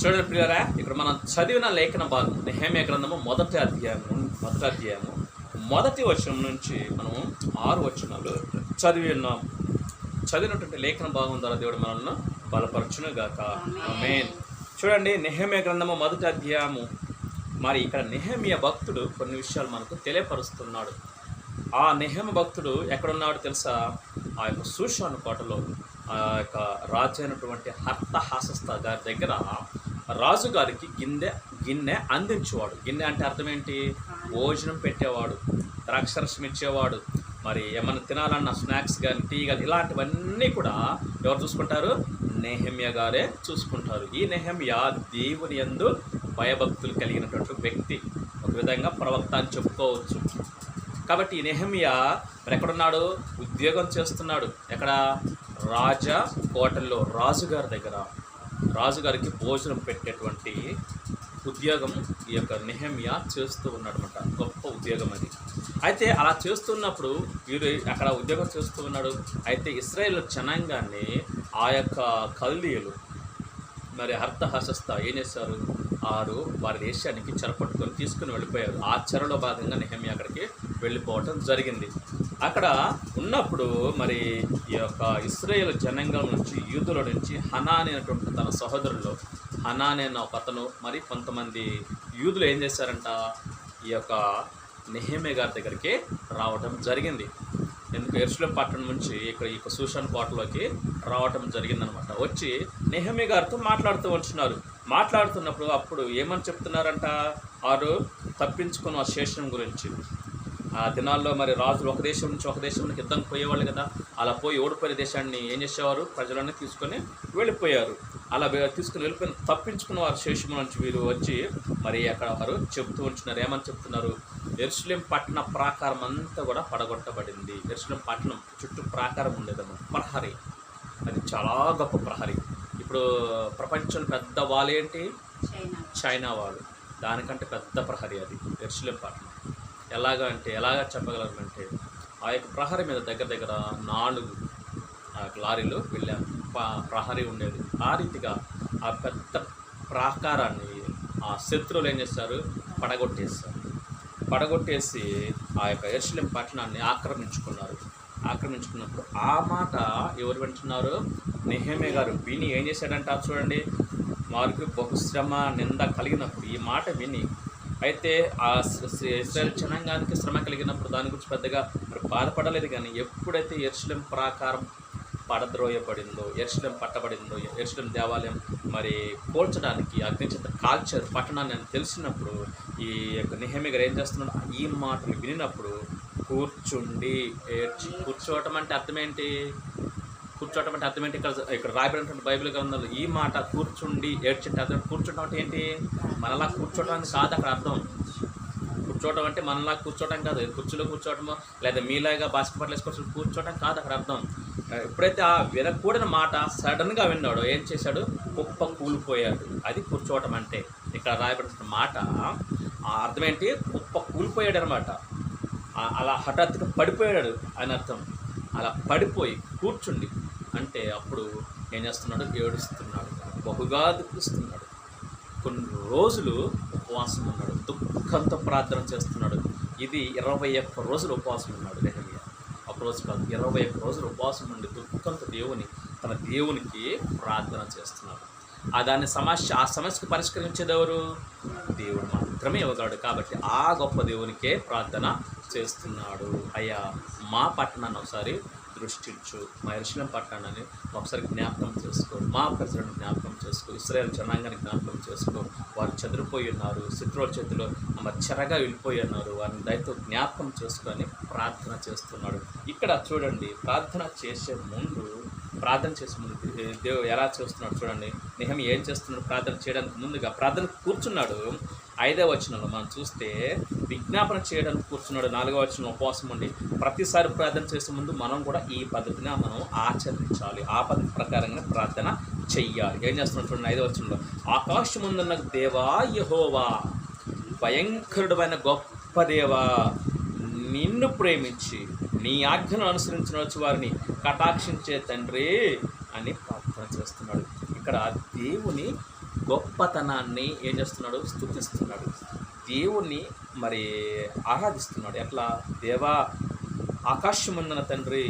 చూడండి ప్రియులారా, ఇక్కడ మనం చదివిన లేఖన భాగం నెహెమ్యా గ్రంథము మొదటి అధ్యాయము మొదటి వచనం నుంచి మనం 6 వచనాలు చదివినటువంటి లేఖన భాగం ద్వారా దేవుడు మనల్ని బలపరచును గాక. ఆమేన్. చూడండి, నెహెమ్యా గ్రంథము మొదటి అధ్యాయము. మరి ఇక్కడ నెహెమ్యా భక్తుడు కొన్ని విషయాలు మనకు తెలియపరుస్తున్నాడు. ఆ నెహెమ్యా భక్తుడు ఎక్కడున్నాడు తెలుసా? ఆ యొక్క షూషాను కోటలో ఆ యొక్క రాజు అయినటువంటి అర్తహషస్త గారి దగ్గర రాజుగారికి గిన్నె అందించేవాడు. గిన్నె అంటే అర్థం ఏంటి? భోజనం పెట్టేవాడు, ద్రాక్షరసం ఇచ్చేవాడు, మరి ఏమన్నా తినాలన్న స్నాక్స్ కానీ టీ కానీ ఇలాంటివన్నీ కూడా ఎవరు చూసుకుంటారు? నెహెమ్యా గారే చూసుకుంటారు. ఈ నెహెమ్యా దేవుని యందు భయభక్తులు కలిగినటువంటి వ్యక్తి, ఒక విధంగా ప్రవక్త అని చెప్పుకోవచ్చు. కాబట్టి ఈ నెహెమ్యా మరి ఎక్కడున్నాడు? ఉద్యోగం చేస్తున్నాడు. ఎక్కడ? రాజా కోటల్లో రాజుగారి దగ్గర రాజుగారికి భోజనం పెట్టేటువంటి ఉద్యోగం ఈ యొక్క నెహెమ్యా చేస్తూ ఉన్నాడు అనమాట. గొప్ప ఉద్యోగం అది. అయితే అలా చేస్తున్నప్పుడు వీరు అక్కడ ఉద్యోగం చేస్తూ ఉన్నాడు. అయితే ఇశ్రాయేల్ జనాంగాన్ని ఆ యొక్క కల్దీయులు మరి అర్తహషస్త ఏం చేశారు? వారి దేశానికి చెరపట్టుకొని తీసుకుని వెళ్ళిపోయారు. ఆ చెరలో భాగంగా నెహెమ్యా అక్కడికి వెళ్ళిపోవటం జరిగింది. అక్కడ ఉన్నప్పుడు మరి ఈ యొక్క ఇశ్రాయేల్ జనాంగం నుంచి, యూదుల నుంచి హనాని అనేటువంటి తన సహోదరులు, హనాని అన్న ఒక అతను, మరి కొంతమంది యూదులు ఏం చేశారంట? ఈ యొక్క నెహెమ్యా గారి దగ్గరికి రావటం జరిగింది. ఎందుకు? యెరూషలేము పట్టణం నుంచి ఈ షూషాను కోటలోకి రావటం జరిగిందనమాట. వచ్చి నెహెమ్యా గారితో మాట్లాడుతున్నప్పుడు అప్పుడు ఏమని చెప్తున్నారంట? వారు తప్పించుకున్న శేషం గురించి. ఆ దినాల్లో మరి రాజులు ఒక దేశం నుంచి ఒక దేశంలోకి యుద్ధం పోయేవాళ్ళు కదా. అలా పోయి ఓడిపోయిన దేశాన్ని ఏం చేసేవారు? ప్రజలన్నీ తీసుకొని వెళ్ళిపోయారు. అలా తీసుకుని వెళ్ళిపోయిన తప్పించుకున్న వారు శేషము నుంచి వీరు వచ్చి మరి అక్కడ వారు చెప్తూ ఉంటున్నారు. ఏమని చెప్తున్నారు? యెరూషలేము పట్టణ ప్రాకారం అంతా కూడా పడగొట్టబడింది. యెరూషలేము పట్టణం చుట్టూ ప్రాకారం ఉండేదన్నమాట, ప్రహరీ. అది చాలా గొప్ప ప్రహరీ. ఇప్పుడు ప్రపంచంలో పెద్ద వాల్ ఏంటి? China wall. దానికంటే పెద్ద ప్రహరీ అది యెరూషలేము పట్టణం. ఎలాగా చెప్పగలరంటే ఆ యొక్క ప్రహరీ మీద దగ్గర 4 లారీలు వెళ్ళారు. ప్రహరీ ఉండేది. ఆ రీతిగా ఆ పెద్ద ప్రాకారాన్ని ఆ శత్రువులు ఏం చేస్తారు? పడగొట్టేసి ఆ యొక్క యెరూషలేము పట్టణాన్ని ఆక్రమించుకున్నప్పుడు ఆ మాట ఎవరు వింటున్నారు? నెహెమ్యా గారు విని ఏం చేశాడంట చూడండి. వారికి బహుశ్రమ నింద కలిగినప్పుడు ఈ మాట విని, అయితే ఆ ఇశ్రాయేలు జనాంగానికి శ్రమ కలిగినప్పుడు దాని గురించి పెద్దగా మరి బాధపడలేదు. కానీ ఎప్పుడైతే యెరూషలేము ప్రాకారం పడద్రోయబడిందో, యెరూషలేము పట్టబడిందో, యెరూషలేము దేవాలయం మరి పోల్చడానికి అగ్నిచేత కాల్చారు పట్టణాన్ని అని తెలిసినప్పుడు ఈ యొక్క నెహెమ్యా గారు ఏం చేస్తున్నాడు? ఈ మాటలు వినినప్పుడు కూర్చుండి ఏడ్చి. కూర్చోవటం అంటే అర్థం ఏంటి? ఇక్కడ రాయబడినటువంటి బైబిల్ గ్రంథంలో ఈ మాట కూర్చుండి ఏడ్చింటే అర్థం. కూర్చోవటం అంటే ఏంటి? మనలా కూర్చోవటానికి కాదు అక్కడ అర్థం. కూర్చోవటం అంటే మనలా కూర్చోవటం కాదు, కుర్చీలో కూర్చోవటమో లేదా మీలాగా బాస్కెట్బాల్ వేసుకొని కూర్చోవటం కాదు అక్కడ అర్థం. ఎప్పుడైతే ఆ వినకూడని మాట సడన్గా విన్నాడో ఏం చేశాడు? కుప్ప కూలిపోయాడు. అది కూర్చోవటం అంటే. ఇక్కడ రాయబడిన మాట అర్థం ఏంటి? కుప్ప కూలిపోయాడు అనమాట. అలా హఠాత్తుగా పడిపోయాడు అని అర్థం. అలా పడిపోయి కూర్చుండి అంటే అప్పుడు ఏం చేస్తున్నాడు? ఏడుస్తున్నాడు, బహుగా దుఃఖిస్తున్నాడు. కొన్ని రోజులు ఉపవాసం ఉన్నాడు, దుఃఖంతో ప్రార్థన చేస్తున్నాడు. ఇది 21 రోజులు ఉపవాసం ఉన్నాడు నెహెమ్యా. ఒక రోజు కాదు, 21 రోజులు ఉపవాసం ఉండి దుఃఖంతో తన దేవునికి ప్రార్థన చేస్తున్నాడు. ఆ సమస్యకు పరిష్కరించేది ఎవరు? దేవుడు మాత్రమే ఇవ్వగలడు. కాబట్టి ఆ గొప్ప దేవునికే ప్రార్థన చేస్తున్నాడు. అయ్యా, మా పట్టణాన్ని ఒకసారి దృష్టించు, మా యెరూషలేము పట్టణాన్ని ఒకసారి జ్ఞాపకం చేసుకో, మా ప్రజలను జ్ఞాపకం చేసుకో, ఇశ్రాయేలు జనాంగాన్ని జ్ఞాపకం చేసుకో. వారు చెదిరిపోయి ఉన్నారు, శత్రువుల చేతిలో చెరగా వెళ్ళిపోయి ఉన్నారు. వారిని దయతో జ్ఞాపకం చేసుకొని ప్రార్థన చేస్తున్నాడు. ఇక్కడ చూడండి, ప్రార్థన చేసే ముందు దేవుడు ఎలా చేస్తున్నాడు చూడండి. నెహెమ్యా ఏం చేస్తున్నాడు? ప్రార్థన చేయడానికి ముందుగా ప్రార్థన కూర్చున్నాడు. 5వ వచనంలో మనం చూస్తే విజ్ఞాపన చేయడానికి కూర్చున్నాడు. 4వ వచనం ఉపవాసం ఉండి. ప్రతిసారి ప్రార్థన చేసే ముందు మనం కూడా ఈ పద్ధతిని మనం ఆచరించాలి. ఆ పద్ధతి ప్రకారంగా ప్రార్థన చెయ్యాలి. ఏం చేస్తున్నాడు చూడండి 5వ వచనంలో. ఆకాశముందున్న దేవా యెహోవా, భయంకరుడమైన గొప్ప దేవా, నిన్ను ప్రేమించి నీ ఆజ్ఞను అనుసరించిన వారిని కటాక్షించే తండ్రి అని ప్రార్థన చేస్తున్నాడు. ఇక్కడ దేవుని గొప్పతనాన్ని ఏం చేస్తున్నాడు? స్తుతిస్తున్నాడు. దేవుణ్ణి మరి ఆరాధిస్తున్నాడు. ఎట్లా? దేవా, ఆకాశముందున తండ్రి,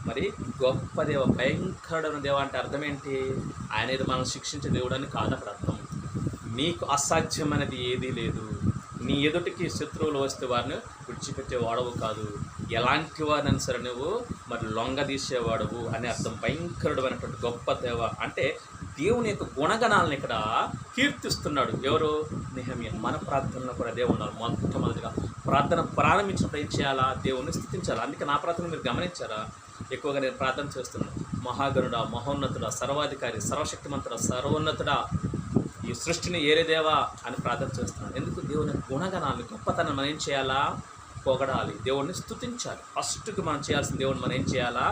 మరి గొప్ప దేవ, భయంకరుడైన దేవ అంటే అర్థం ఏంటి? ఆయన ఏదో మనం శిక్షించే దేవుడు అని కాదు అక్కడ అర్థం. నీకు అసాధ్యమైనది ఏదీ లేదు. నీ ఎదుటికి శత్రువులు వస్తే వారిని విడిచిపెట్టే వాడవు కాదు. ఎలాంటి వారినైనా సరే నువ్వు మరి లొంగదీసేవాడవు అని అర్థం. భయంకరుడు అయినటువంటి గొప్ప దేవ అంటే దేవుని యొక్క గుణగణాలను ఇక్కడ కీర్తిస్తున్నాడు. ఎవరు? నెహెమ్యా. మన ప్రార్థనలో కూడా దేవుడు ఉన్నారు. మొట్టమొదటిగా ప్రార్థన ప్రారంభించినప్పుడు ఏం చేయాలా? దేవుణ్ణి స్తుతించాలి. అందుకే నా ప్రార్థన మీరు గమనించారా? ఎక్కువగా నేను ప్రార్థన చేస్తున్నాను. మహాగణుడా, మహోన్నతుడా, సర్వాధికారి, సర్వశక్తిమంతుడా, సర్వోన్నతుడా, ఈ సృష్టిని ఏరేదేవా అని ప్రార్థన చేస్తున్నాను. ఎందుకు? దేవుని గుణగణాలు, గొప్పతనం మనం ఏం చేయాలా? పొగడాలి, దేవుడిని స్తుతించాలి. ఫస్ట్కి మనం చేయాల్సిన దేవుడిని మనం ఏం చేయాలా?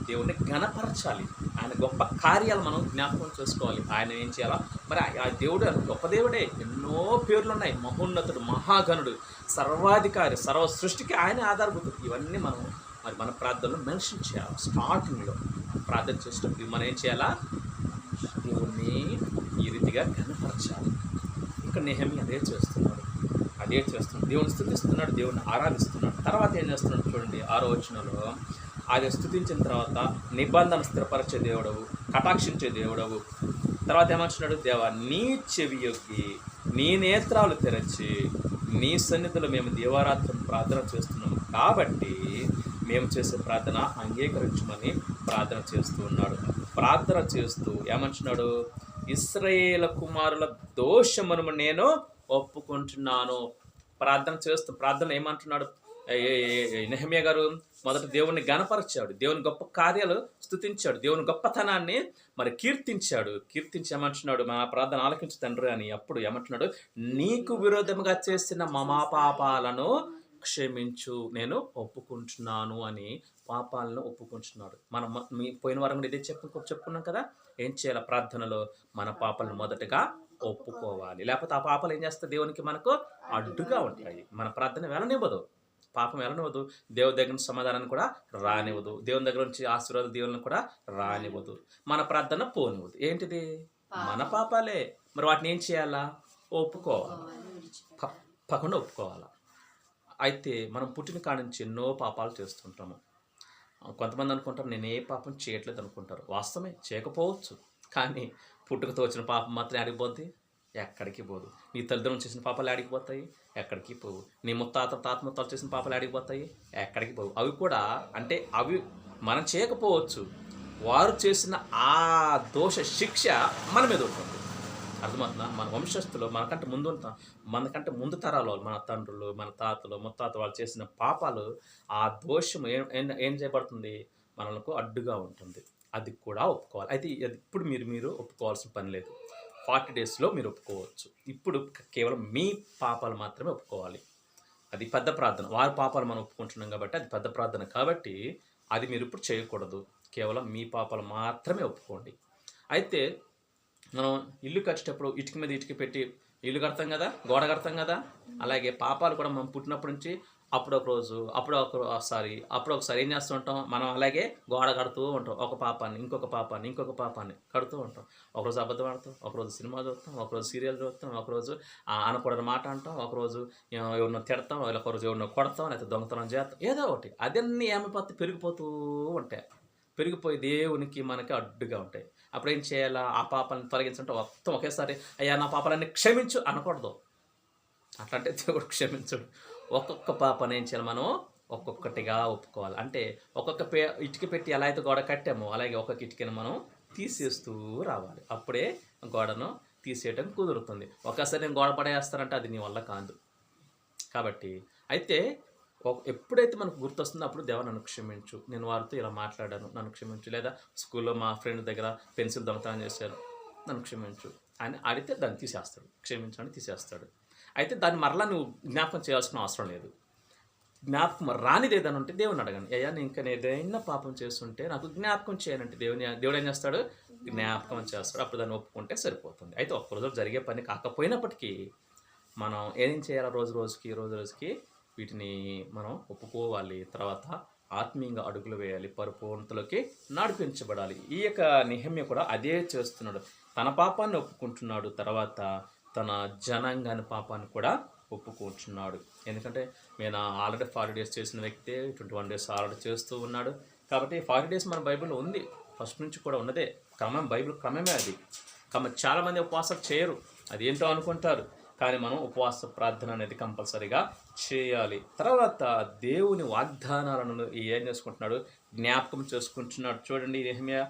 దేవుడిని ఘనపరచాలి. ఆయన గొప్ప కార్యాలు మనం జ్ఞాపకం చేసుకోవాలి. ఆయన ఏం చేయాలా? మరి ఆ దేవుడు గొప్ప దేవుడే, ఎన్నో పేర్లు ఉన్నాయి. మహోన్నతుడు, మహాగణుడు, సర్వాధికారి, సర్వ సృష్టికి ఆయన ఆధారభూతుడు. ఇవన్నీ మనం మరి మన ప్రార్థనలో మెన్షన్ చేయాలి. స్టార్టింగ్లో ప్రార్థన చేసేటప్పుడు మనం ఏం చేయాలా? దేవుణ్ణి ఈ రీతిగా ఘనపరచాలి. ఇక్కడ నెహెమ్యా అదే చేస్తున్నాడు. దేవుని స్తుతిస్తున్నాడు, దేవుని ఆరాధిస్తున్నాడు. తర్వాత ఏం చేస్తున్నాడు చూడండి, 6వ వచనంలో అది స్తుతించిన తర్వాత నిబంధన స్థిరపరిచే దేవుడవు, కటాక్షించే దేవుడవు. తర్వాత ఏమంటున్నాడు? దేవా, నీ చెవి యొగ్గి నీ నేత్రాలు తెరచి నీ సన్నిధిలో మేము దీవారాత్రం ప్రార్థన చేస్తున్నాము కాబట్టి మేము చేసే ప్రార్థన అంగీకరించమని ప్రార్థన చేస్తూ ఉన్నాడు. ప్రార్థన చేస్తూ ఏమంటున్నాడు? ఇశ్రాయేలు కుమారుల దోషమును నేను ఒప్పుకుంటున్నాను. ప్రార్థన ఏమంటున్నాడు నెహెమ్యా గారు? మొదట దేవుణ్ణి గణపరిచాడు, దేవుని గొప్ప కార్యాలు స్తుతించాడు, దేవుని గొప్పతనాన్ని మరి కీర్తించి ఏమంటున్నాడు? మా ప్రార్థన ఆలకించు తండ్రి అని. అప్పుడు ఏమంటున్నాడు? నీకు విరోధముగా చేసిన మా పాపాలను క్షమించు, నేను ఒప్పుకుంటున్నాను అని పాపాలను ఒప్పుకుంటున్నాడు. మనం మీ పోయిన వారం కూడా ఇదే చెప్పుకున్నాం కదా. ఏం చేయాలి? ప్రార్థనలో మన పాపాలను మొదటగా ఒప్పుకోవాలి. లేకపోతే ఆ పాపాలు ఏం చేస్తాయి? దేవునికి మనకు అడ్డుగా ఉంటాయి. మన ప్రార్థన వెళ్ళనివ్వదు, పాపం వెళ్ళనివ్వదు. దేవుని దగ్గర నుంచి సమాధానాన్ని కూడా రానివ్వదు, దేవుని దగ్గర నుంచి ఆశీర్వాద దీవెనలను కూడా రానివ్వదు. మన ప్రార్థన పోనివ్వదు. ఏంటిది? మన పాపాలే. మరి వాటిని ఏం చేయాలా? ఒప్పుకోవాలి, తప్పకుండా ఒప్పుకోవాలా. అయితే మనం పుట్టిన కాడి నుంచి ఎన్నో పాపాలు చేస్తుంటాము. కొంతమంది అనుకుంటారు నేను ఏ పాపం చేయట్లేదు అనుకుంటారు. వాస్తవమే, చేయకపోవచ్చు. కానీ పుట్టుకతో వచ్చిన పాపం మాత్రం ఆడిపోద్ది, ఎక్కడికి పోదు. నీ తల్లిదండ్రులు చేసిన పాపాలు ఆడిపోతాయి, ఎక్కడికి పోవు. నీ తాత చేసిన పాపాలు ఆడిపోతాయి, ఎక్కడికి పోవు. అవి కూడా అంటే అవి మనం చేయకపోవచ్చు, వారు చేసిన ఆ దోష శిక్ష మన మీద ఉంటుంది. అర్థమవుతుందా? మన వంశస్థులు మనకంటే ముందు తరాలు మన తండ్రులు, మన తాతలు, ముత్తాత వాళ్ళు చేసిన పాపాలు, ఆ దోషం ఏం చేయబడుతుంది? మనకు అడ్డుగా ఉంటుంది. అది కూడా ఒప్పుకోవాలి. అయితే ఇప్పుడు మీరు ఒప్పుకోవాల్సిన పని లేదు. 40 డేస్లో మీరు ఒప్పుకోవచ్చు. ఇప్పుడు కేవలం మీ పాపాలు మాత్రమే ఒప్పుకోవాలి. అది పెద్ద ప్రార్థన. వారి పాపాలు మనం ఒప్పుకుంటున్నాం కాబట్టి అది పెద్ద ప్రార్థన కాబట్టి అది మీరు ఇప్పుడు చేయకూడదు. కేవలం మీ పాపాలు మాత్రమే ఒప్పుకోండి. అయితే మనం ఇల్లు కట్టేటప్పుడు ఇటుక మీద ఇటుక పెట్టి ఇల్లు కడతాం కదా, గోడ కడతాం కదా. అలాగే పాపాలు కూడా మనం పుట్టినప్పటి నుంచి అప్పుడు ఒకసారి ఏం చేస్తూ ఉంటాం? మనం అలాగే గోడ కడుతూ ఉంటాం. ఒక పాపాన్ని ఇంకొక పాపాన్ని కడుతూ ఉంటాం. ఒకరోజు అబద్ధం ఆడతాం, ఒకరోజు సినిమా చూస్తాం, ఒకరోజు సీరియల్ చూస్తాం, ఒకరోజు అనకూడని మాట అంటాం, ఒకరోజు ఎవరినో తిడతాం, ఒకరోజు ఎవరినో కొడతాం, లేకపోతే దొంగతనం చేస్తాం, ఏదో ఒకటి. అదన్నీ ఏమైపోతే పెరిగిపోతూ ఉంటాయి. పెరిగిపోయి దేవునికి మనకి అడ్డుగా ఉంటాయి. అప్పుడు ఏం చేయాలా? ఆ పాపాలను తొలగించుంటే మొత్తం ఒకేసారి అయ్యా నా పాపాలన్నీ క్షమించు అనకూడదు. అట్లంటే దేవుడు క్షమించడు. ఒక్కొక్క పాపను ఏం చేయాలి? మనం ఒక్కొక్కటిగా ఒప్పుకోవాలి. అంటే ఒక్కొక్క ఇటుక పెట్టి ఎలా అయితే గోడ కట్టామో అలాగే ఒక్కొక్క ఇటుకను మనం తీసేస్తూ రావాలి. అప్పుడే గోడను తీసేయటం కుదురుతుంది. ఒక్కసారి నేను గోడ పడేస్తానంటే అది నీ వల్ల కాదు. కాబట్టి అయితే ఎప్పుడైతే మనకు గుర్తొస్తుందో అప్పుడు దేవా నన్ను క్షమించు, నేను వారితో ఇలా మాట్లాడాను, నన్ను క్షమించు. లేదా స్కూల్లో మా ఫ్రెండ్ దగ్గర పెన్సిల్ దొంగతనం చేశారు, నన్ను క్షమించు అని అడిగితే దాన్ని తీసేస్తాడు. క్షమించని తీసేస్తాడు. అయితే దాన్ని మరలా నువ్వు జ్ఞాపకం చేయాల్సిన అవసరం లేదు. జ్ఞాపకం రానిది ఏదైనా ఉంటే దేవుని అడగండి. అయ్యా నేను ఇంకా ఏదైనా పాపం చేస్తుంటే నాకు జ్ఞాపకం చేయనంటే దేవుడు ఏం చేస్తాడు? జ్ఞాపకం చేస్తాడు. అప్పుడు దాన్ని ఒప్పుకుంటే సరిపోతుంది. అయితే ఒక్కరోజు జరిగే పని కాకపోయినప్పటికీ మనం ఏం చేయాలి? రోజు రోజుకి వీటిని మనం ఒప్పుకోవాలి. తర్వాత ఆత్మీయంగా అడుగులు వేయాలి, పరిపూర్ణతలోకి నడిపించబడాలి. ఈ యొక్క నెహెమ్యా కూడా అదే చేస్తున్నాడు. తన పాపాన్ని ఒప్పుకుంటున్నాడు, తర్వాత తన జనాంగాని పాపాన్ని కూడా ఒప్పుకుంటున్నాడు. ఎందుకంటే నేను ఆల్రెడీ 40 డేస్ చేసిన వ్యక్తే 21 డేస్ ఆల్రెడీ చేస్తూ ఉన్నాడు. కాబట్టి 40 డేస్ మన బైబిల్లో ఉంది, ఫస్ట్ నుంచి కూడా ఉన్నదే క్రమం, బైబిల్ క్రమమే అది. కాబట్టి చాలామంది ఉపవాసం చేయరు, అది ఏంటో అనుకుంటారు. కానీ మనం ఉపవాస ప్రార్థన అనేది కంపల్సరీగా చేయాలి. తర్వాత దేవుని వాగ్దానాలను ఏం చేసుకుంటున్నాడు, జ్ఞాపకం చేసుకుంటున్నాడు. చూడండి, నెహెమ్యా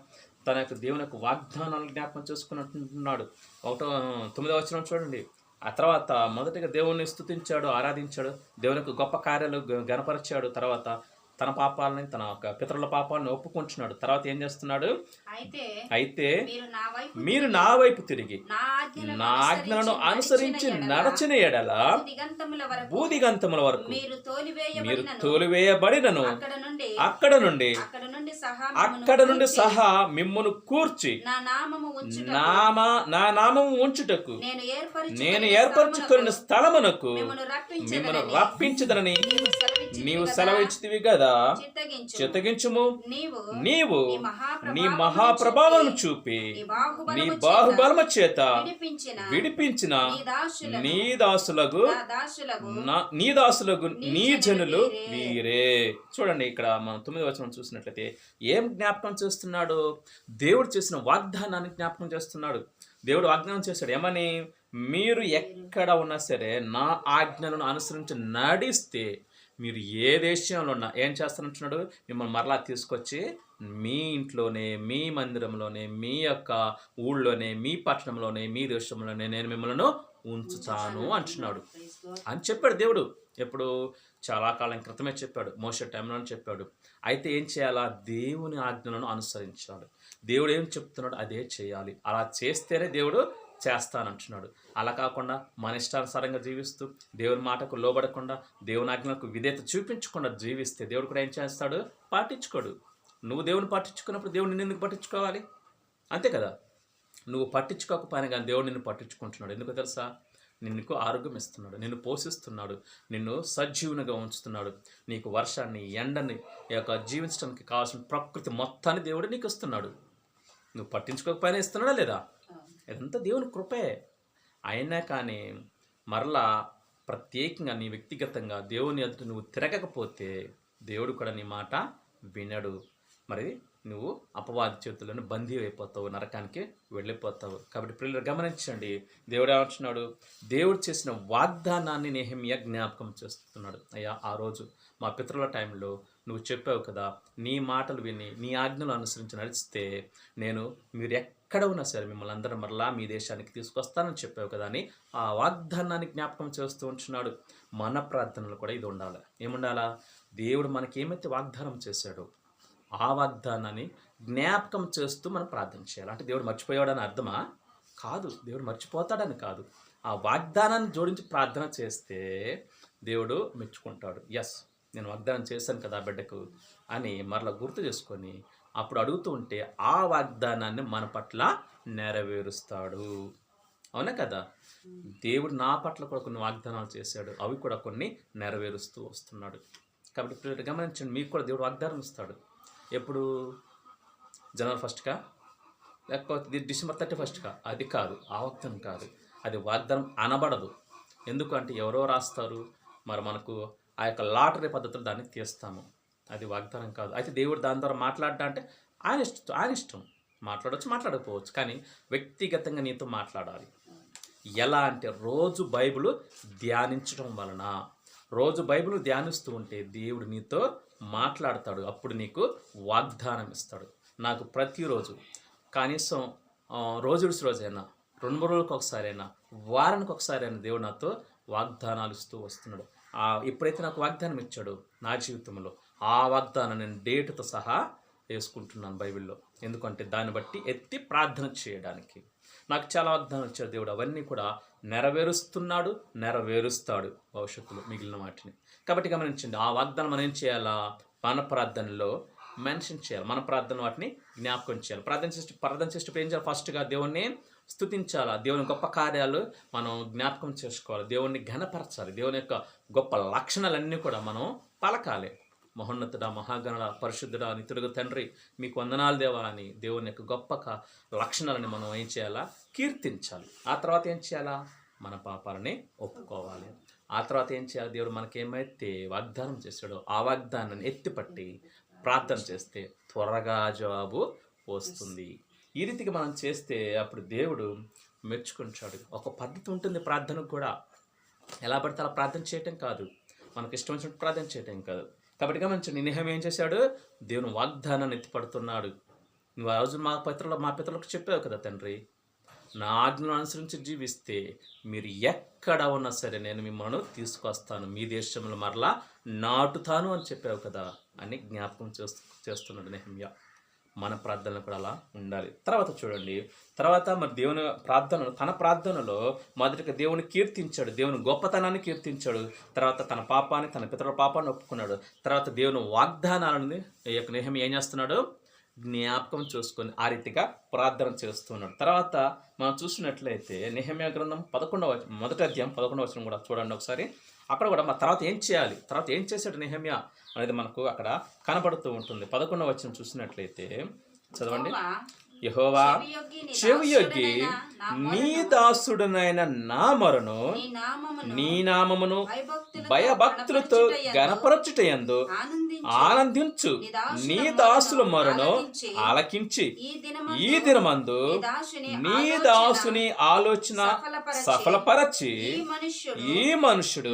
తన యొక్క దేవుని యొక్క వాగ్దానాలను జ్ఞాపకం చేసుకున్నట్టున్నాడు. 9వ వచనం చూడండి. ఆ తర్వాత మొదటిగా దేవుణ్ణి స్తుతించాడు, ఆరాధించాడు, దేవుని యొక్క గొప్ప కార్యాలు గణపరిచాడు. తర్వాత తన పాపాలని, తన యొక్క పితరుల పాపాలను ఒప్పుకుంటున్నాడు. తర్వాత ఏం చేస్తున్నాడు, అయితే మీరు నా వైపు తిరిగి నా ఆజ్ఞలను అనుసరించి నడచిన ఎడల భూదిగంతముల వరకు మీరు తోలివేయబడినను అక్కడ నుండి సహా మిమ్మును కూర్చి నా నామము ఉంచుటకు నేను ఏర్పరచుకున్న స్థలమునకు మిమ్మను రప్పించదనని నీవు సెలవిచ్చితివి కదా, చిత్తగించుము. నీవు నీ మహాప్రభావం చూపి నీ బాహుబలము చేత విడిపించిన నీ దాసులకు నీ జనులు వీరే. చూడండి, ఇక్కడ మనం 9వ వచనం చూసినట్లయితే ఏం జ్ఞాపకం చేస్తున్నాడు, దేవుడు చేసిన వాగ్దానాన్ని జ్ఞాపకం చేస్తున్నాడు. దేవుడు వాగ్దానం చేశాడు, ఏమని, మీరు ఎక్కడ ఉన్నా సరే నా ఆజ్ఞలను అనుసరించి నడిస్తే మీరు ఏ దేశంలో ఉన్నా ఏం చేస్తానంటున్నాడు, మిమ్మల్ని మరలా తీసుకొచ్చి మీ ఇంట్లోనే, మీ మందిరంలోనే, మీ యొక్క ఊళ్ళోనే, మీ పట్టణంలోనే, మీ దేశంలోనే నేను మిమ్మల్ని ఉంచుతాను అంటున్నాడు అని చెప్పాడు దేవుడు. ఎప్పుడు చాలా కాలం క్రితమే చెప్పాడు, మోషే టైంలోనే చెప్పాడు. అయితే ఏం చేయాలా, దేవుని ఆజ్ఞలను అనుసరించాలి. దేవుడు ఏం చెప్తున్నాడు అదే చేయాలి. అలా చేస్తేనే దేవుడు చేస్తానంటున్నాడు. అలా కాకుండా మన ఇష్టానుసారంగా జీవిస్తూ దేవుని మాటకు లోబడకుండా దేవుని ఆజ్ఞలకు విధేయత చూపించకుండా జీవిస్తే దేవుడు కూడా ఏం చేస్తాడు, పాటించుకోడు. నువ్వు దేవుని పట్టించుకున్నప్పుడు దేవుడు నిన్ను ఎందుకు పట్టించుకోవాలి? అంతే కదా, నువ్వు పట్టించుకోకపోయినా కానీ దేవుడు నిన్ను పట్టించుకుంటున్నాడు. ఎందుకు తెలుసా, నిన్నుకు ఆరోగ్యం ఇస్తున్నాడు, నిన్ను పోషిస్తున్నాడు, నిన్ను సజీవునిగా ఉంచుతున్నాడు. నీకు వర్షాన్ని, ఎండని, ఈ యొక్క జీవించడానికి కావాల్సిన ప్రకృతి మొత్తాన్ని దేవుడు నీకు ఇస్తున్నాడు. నువ్వు పట్టించుకోకపోయినా ఇస్తున్నాడా లేదా? ఇదంతా దేవుని కృపే. అయినా కానీ మరలా ప్రత్యేకంగా నీ వ్యక్తిగతంగా దేవుని ఎదుట నువ్వు తిరగకపోతే దేవుడు కూడా నీ మాట వినడు. మరి నువ్వు అపవాది చేతులను బందీ అయిపోతావు, నరకానికి వెళ్ళిపోతావు. కాబట్టి పిల్లలు గమనించండి, దేవుడు ఏమంటున్నాడు, దేవుడు చేసిన వాగ్దానాన్ని నెహెమ్యా జ్ఞాపకం చేస్తున్నాడు. అయ్యా, ఆ రోజు మా పితరుల టైంలో నువ్వు చెప్పావు కదా, నీ మాటలు విని నీ ఆజ్ఞలు అనుసరించి నడిస్తే మీరు ఎక్కడ ఉన్నా సరే మిమ్మల్ని అందరం మరలా మీ దేశానికి తీసుకొస్తానని చెప్పావు కదా అని ఆ వాగ్దానాన్ని జ్ఞాపకం చేస్తూ ఉంటున్నాడు. మన ప్రార్థనలు కూడా ఇది ఉండాలి. ఏముండాలా, దేవుడు మనకి ఏమైతే వాగ్దానం చేశాడో ఆ వాగ్దానాన్ని జ్ఞాపకం చేస్తూ మనం ప్రార్థన చేయాలి. అంటే దేవుడు మర్చిపోయాడని అర్థమా? కాదు, దేవుడు మర్చిపోతాడని కాదు. ఆ వాగ్దానాన్ని జోడించి ప్రార్థన చేస్తే దేవుడు మెచ్చుకుంటాడు. ఎస్, నేను వాగ్దానం చేశాను కదా బిడ్డకు అని మరలా గుర్తు చేసుకొని అప్పుడు అడుగుతూ ఉంటే ఆ వాగ్దానాన్ని మన పట్ల నెరవేరుస్తాడు. అవునా కదా? దేవుడు నా పట్ల కూడా కొన్ని వాగ్దానాలు చేశాడు, అవి కూడా కొన్ని నెరవేరుస్తూ వస్తున్నాడు. కాబట్టి ఇప్పుడు గమనించండి, మీకు కూడా దేవుడు వాగ్దానం ఇస్తాడు. ఎప్పుడు? జనవరి 1కా లేకపోతే డిసెంబర్ 31కా? అది కాదు, ఆ వాగ్దానం కాదు. అది వాగ్దానం అనబడదు. ఎందుకంటే ఎవరో రాస్తారు, మరి మనకు ఆ యొక్క లాటరీ పద్ధతులు దాన్ని తీస్తాము. అది వాగ్దానం కాదు. అయితే దేవుడు దాని ద్వారా మాట్లాడటం అంటే ఆయన ఇష్టం మాట్లాడవచ్చు, మాట్లాడకపోవచ్చు, కానీ వ్యక్తిగతంగా నీతో మాట్లాడాలి. ఎలా అంటే రోజు బైబిల్ ధ్యానించడం వలన, రోజు బైబిల్ ధ్యానిస్తూ ఉంటే దేవుడు నీతో మాట్లాడతాడు. అప్పుడు నీకు వాగ్దానం ఇస్తాడు. నాకు ప్రతిరోజు కనీసం రోజు రోజైనా, 2-3 రోజులకు ఒకసారైనా, వారానికి ఒకసారైనా దేవుడు నాతో వాగ్దానాలు ఇస్తూ వస్తున్నాడు. ఎప్పుడైతే నాకు వాగ్దానం ఇచ్చాడో నా జీవితంలో ఆ వాగ్దానం నేను డేటుతో సహా వేసుకుంటున్నాను బైబిల్లో. ఎందుకంటే దాన్ని బట్టి ఎత్తి ప్రార్థన చేయడానికి. నాకు చాలా వాగ్దానం ఇచ్చాడు దేవుడు, అవన్నీ కూడా నెరవేరుస్తున్నాడు, నెరవేరుస్తాడు భవిష్యత్తులో మిగిలిన వాటిని. కాబట్టి గమనించండి, ఆ వాగ్దానం మనం ఏం చేయాలా, మన ప్రార్థనలో మెన్షన్ చేయాలి. మన ప్రార్థన వాటిని జ్ఞాపకం చేయాలి. ప్రార్థన చేసేటప్పుడు ఏం చేయాలి, ఫస్ట్గా దేవుణ్ణి స్తుతించాలా, దేవుని గొప్ప కార్యాలు మనం జ్ఞాపకం చేసుకోవాలి, దేవుణ్ణి ఘనపరచాలి, దేవుని యొక్క గొప్ప లక్షణాలన్నీ కూడా మనం పలకాలి. మహోన్నతుడ, మహాగణుడ, పరిశుద్ధుడ, నిత్యుడుగు తండ్రి మీకు వందనాలు దేవా అని దేవుని యొక్క గొప్ప లక్షణాలని మనం ఏం చేయాలా? కీర్తించాలి. ఆ తర్వాత ఏం చేయాలా? మన పాపాలని ఒప్పుకోవాలి. ఆ తర్వాత ఏం చేయాలి? దేవుడు మనకేమైతే వాగ్దానం చేశాడో ఆ వాగ్దానాన్ని ఎత్తిపట్టి ప్రార్థన చేస్తే త్వరగా జవాబు వస్తుంది. ఈ రీతికి మనం చేస్తే అప్పుడు దేవుడు మెచ్చుకుంటాడు. ఒక పద్ధతి ఉంటుంది ప్రార్థనకు కూడా. ఎలా పడితే అలా ప్రార్థన చేయటం కాదు, మనకు ఇష్టం వచ్చినట్టు ప్రార్థన చేయటం కాదు. కాబట్టి గమనించండి, నెహెమ్యా ఏం చేశాడు? దేవుని వాగ్దానాన్ని ఎత్తిపడుతున్నాడు. నువ్వు ఆ రోజు మా పితరులకు చెప్పావు కదా తండ్రి, నా ఆజ్ఞను అనుసరించి జీవిస్తే మీరు ఎక్కడ ఉన్నా సరే నేను మిమ్మల్ని తీసుకొస్తాను, మీ దేశంలో మరలా నాటుతాను అని చెప్పావు కదా అని జ్ఞాపకం చేస్తున్నాడు నెహెమ్యా. మన ప్రార్థనలు కూడా అలా ఉండాలి. తర్వాత చూడండి, తర్వాత మరి దేవుని తన ప్రార్థనలో మొదటిగా దేవుని కీర్తించాడు, దేవుని గొప్పతనాన్ని కీర్తించాడు. తర్వాత తన పాపాన్ని, తన పితరుల పాపాన్ని ఒప్పుకున్నాడు. తర్వాత దేవుని వాగ్దానాలని ఈ యొక్క నెహెమ్యా ఏం చేస్తున్నాడు? జ్ఞాపకం చూసుకొని ఆ రీతిగా ప్రార్థన చేస్తున్నాడు. తర్వాత మనం చూసినట్లయితే నెహెమ్యా గ్రంథం 11వ వచనం కూడా చూడండి ఒకసారి. అక్కడ కూడా మా తర్వాత ఏం చేయాలి, తర్వాత ఏం చేశాడు నెహెమ్యా అనేది మనకు అక్కడ కనబడుతూ ఉంటుంది. 11వ వచనం చూసినట్లయితే చదవండి. యెహోవా చెవియొగ్గి నీ దాసుడనైన నా మొరను, నీ నామమును భయభక్తులతో గణపరచుటయందు ఆనందించు, నీ దాసుల మొరను ఆలకించి ఈ దినమందు నీ దాసుని ఆలోచన సఫలపరచి ఈ మనుషుడు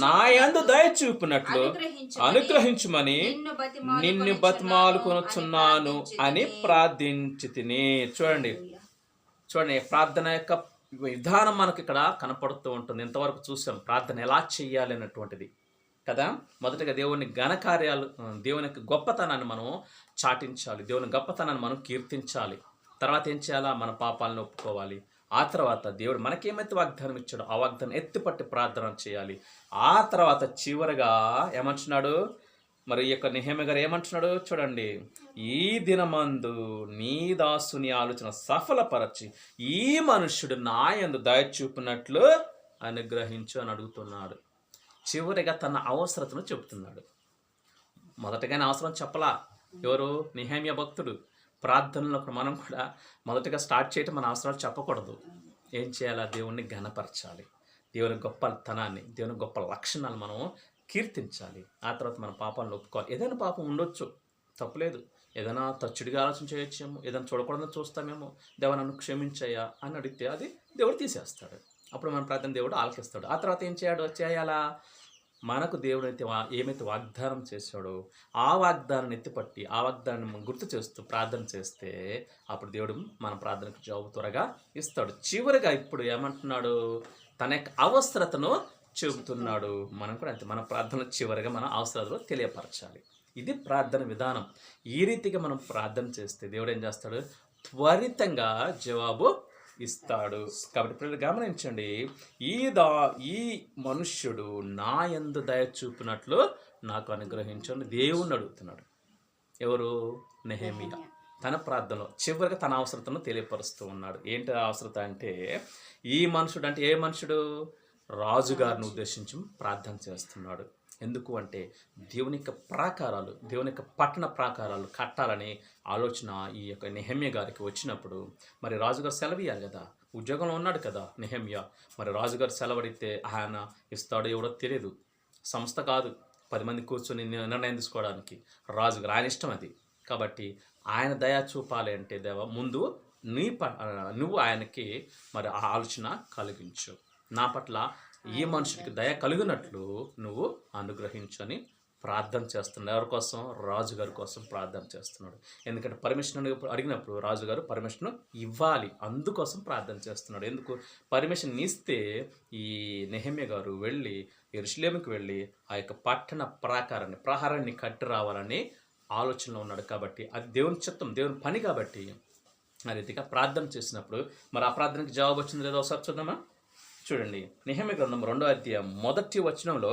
నా యందు దయ చూపినట్లు అనుగ్రహించుమని నిన్ను బతిమాలుకొనుచున్నాను అని ప్రార్థించితిని. చూడండి, ప్రార్థన యొక్క విధానం మనకి ఇక్కడ కనపడుతూ ఉంటుంది. ఇంతవరకు చూసాం ప్రార్థన ఎలా చేయాలి అన్నటువంటిది కదా. మొదటగా దేవుని ఘనకార్యాలు, దేవుని యొక్క గొప్పతనాన్ని మనం చాటించాలి, దేవుని గొప్పతనాన్ని మనం కీర్తించాలి. తర్వాత ఏం చేయాలా? మన పాపాలను ఒప్పుకోవాలి. ఆ తర్వాత దేవుడు మనకేమైతే వాగ్దానం ఇచ్చాడో ఆ వాగ్దానం ఎత్తిపట్టి ప్రార్థన చేయాలి. ఆ తర్వాత చివరగా ఏమంటున్నాడు? మరి ఈ యొక్క నెహెమ్యా గారు ఏమంటున్నాడు చూడండి, ఈ దినమందు నీ దాసుని ఆలోచన సఫలపరచి ఈ మనుష్యుడు నా యందు దయ చూపినట్లు అనుగ్రహించు అని అడుగుతున్నాడు. చివరిగా తన అవసరతను చెబుతున్నాడు. మొదటగానే అవసరం చెప్పలా. ఎవరు? నెహెమ్యా భక్తుడు. ప్రార్థనలో మనం కూడా మొదటగా స్టార్ట్ చేయటం మన అవసరాలు చెప్పకూడదు. ఏం చేయాలా? దేవుణ్ణి ఘనపరచాలి, దేవుని గొప్పతనాన్ని, దేవుని గొప్ప లక్షణాలు మనం కీర్తించాలి. ఆ తర్వాత మన పాపాలను ఒప్పుకోవాలి. ఏదైనా పాపం ఉండొచ్చు, తప్పులేదు. ఏదైనా తచ్చుడిగా ఆలోచన చేయొచ్చేమో, ఏదైనా చూడకూడదని చూస్తామేమో, దేవా నన్ను క్షమించయ్యా అని అడిగితే అది దేవుడు తీసేస్తాడు. అప్పుడు మన ప్రార్థన దేవుడు ఆలకిస్తాడు. ఆ తర్వాత ఏం చేయాలా? మనకు దేవుడు అయితే ఏమైతే వాగ్దానం చేశాడో ఆ వాగ్దానాన్ని ఎత్తిపట్టి ఆ వాగ్దానాన్ని గుర్తు చేస్తూ ప్రార్థన చేస్తే అప్పుడు దేవుడు మన ప్రార్థనకు జవాబు త్వరగా ఇస్తాడు. చివరిగా ఇప్పుడు ఏమంటున్నాడు? తన యొక్క అవసరతను చెబుతున్నాడు. మనం కూడా అంతే, మన ప్రార్థన చివరిగా మన అవసరాలు తెలియపరచాలి. ఇది ప్రార్థన విధానం. ఈ రీతిగా మనం ప్రార్థన చేస్తే దేవుడు ఏం చేస్తాడు? త్వరితంగా జవాబు ఇస్తాడు. కాబట్టి పిల్లలు గమనించండి, ఈ మనుష్యుడు నా యందు దయ చూపినట్లు నాకు అనుగ్రహించండి దేవుణ్ణి అడుగుతున్నాడు. ఎవరు? నెహెమ్యా. తన ప్రార్థనలో చివరిగా తన అవసరతను తెలియపరుస్తూ ఉన్నాడు. ఏంటి అవసరత అంటే, ఈ మనుషుడు అంటే ఏ మనుషుడు? రాజుగారిని ఉద్దేశించి ప్రార్థన చేస్తున్నాడు. ఎందుకు అంటే దేవుని యొక్క ప్రాకారాలు, దేవుని యొక్క పట్టణ ప్రాకారాలు కట్టాలని ఆలోచన ఈ యొక్క నెహెమ్యా గారికి వచ్చినప్పుడు మరి రాజుగారు సెలవు ఇవ్వాలి కదా. ఉద్యోగంలో ఉన్నాడు కదా నెహెమ్యా. మరి రాజుగారు సెలవడితే ఆయన ఇస్తాడో ఎవడో తెలియదు. సంస్థ కాదు 10 మంది కూర్చొని నిర్ణయం తీసుకోవడానికి. రాజుగారు ఆయన ఇష్టం అది. కాబట్టి ఆయన దయా చూపాలి అంటే దేవా ముందు నువ్వు ఆయనకి మరి ఆ ఆలోచన కలిగించు, నా పట్ల ఈ మనుషుడికి దయ కలిగినట్లు నువ్వు అనుగ్రహించని ప్రార్థన చేస్తున్నాడు. ఎవరి కోసం? రాజుగారి కోసం ప్రార్థన చేస్తున్నాడు. ఎందుకంటే పర్మిషన్ అడిగినప్పుడు రాజుగారు పర్మిషన్ ఇవ్వాలి, అందుకోసం ప్రార్థన చేస్తున్నాడు. ఎందుకు? పర్మిషన్ ఇస్తే ఈ నెహెమ్యా గారు వెళ్ళి యెరూషలేముకి వెళ్ళి ఆ యొక్క పట్టణ ప్రహారాన్ని కట్టి రావాలని ఆలోచనలో ఉన్నాడు. కాబట్టి అది దేవుని చిత్తం, దేవుని పని. కాబట్టి ఆ రీతిగా ప్రార్థన చేసినప్పుడు మరి ఆ ప్రార్థనకి జవాబు వచ్చింది లేదో ఒకసారి చూద్దామా? చూడండి, నెహెమ్యా గ్రంథం 2వ అధ్యాయం 1వ వచనంలో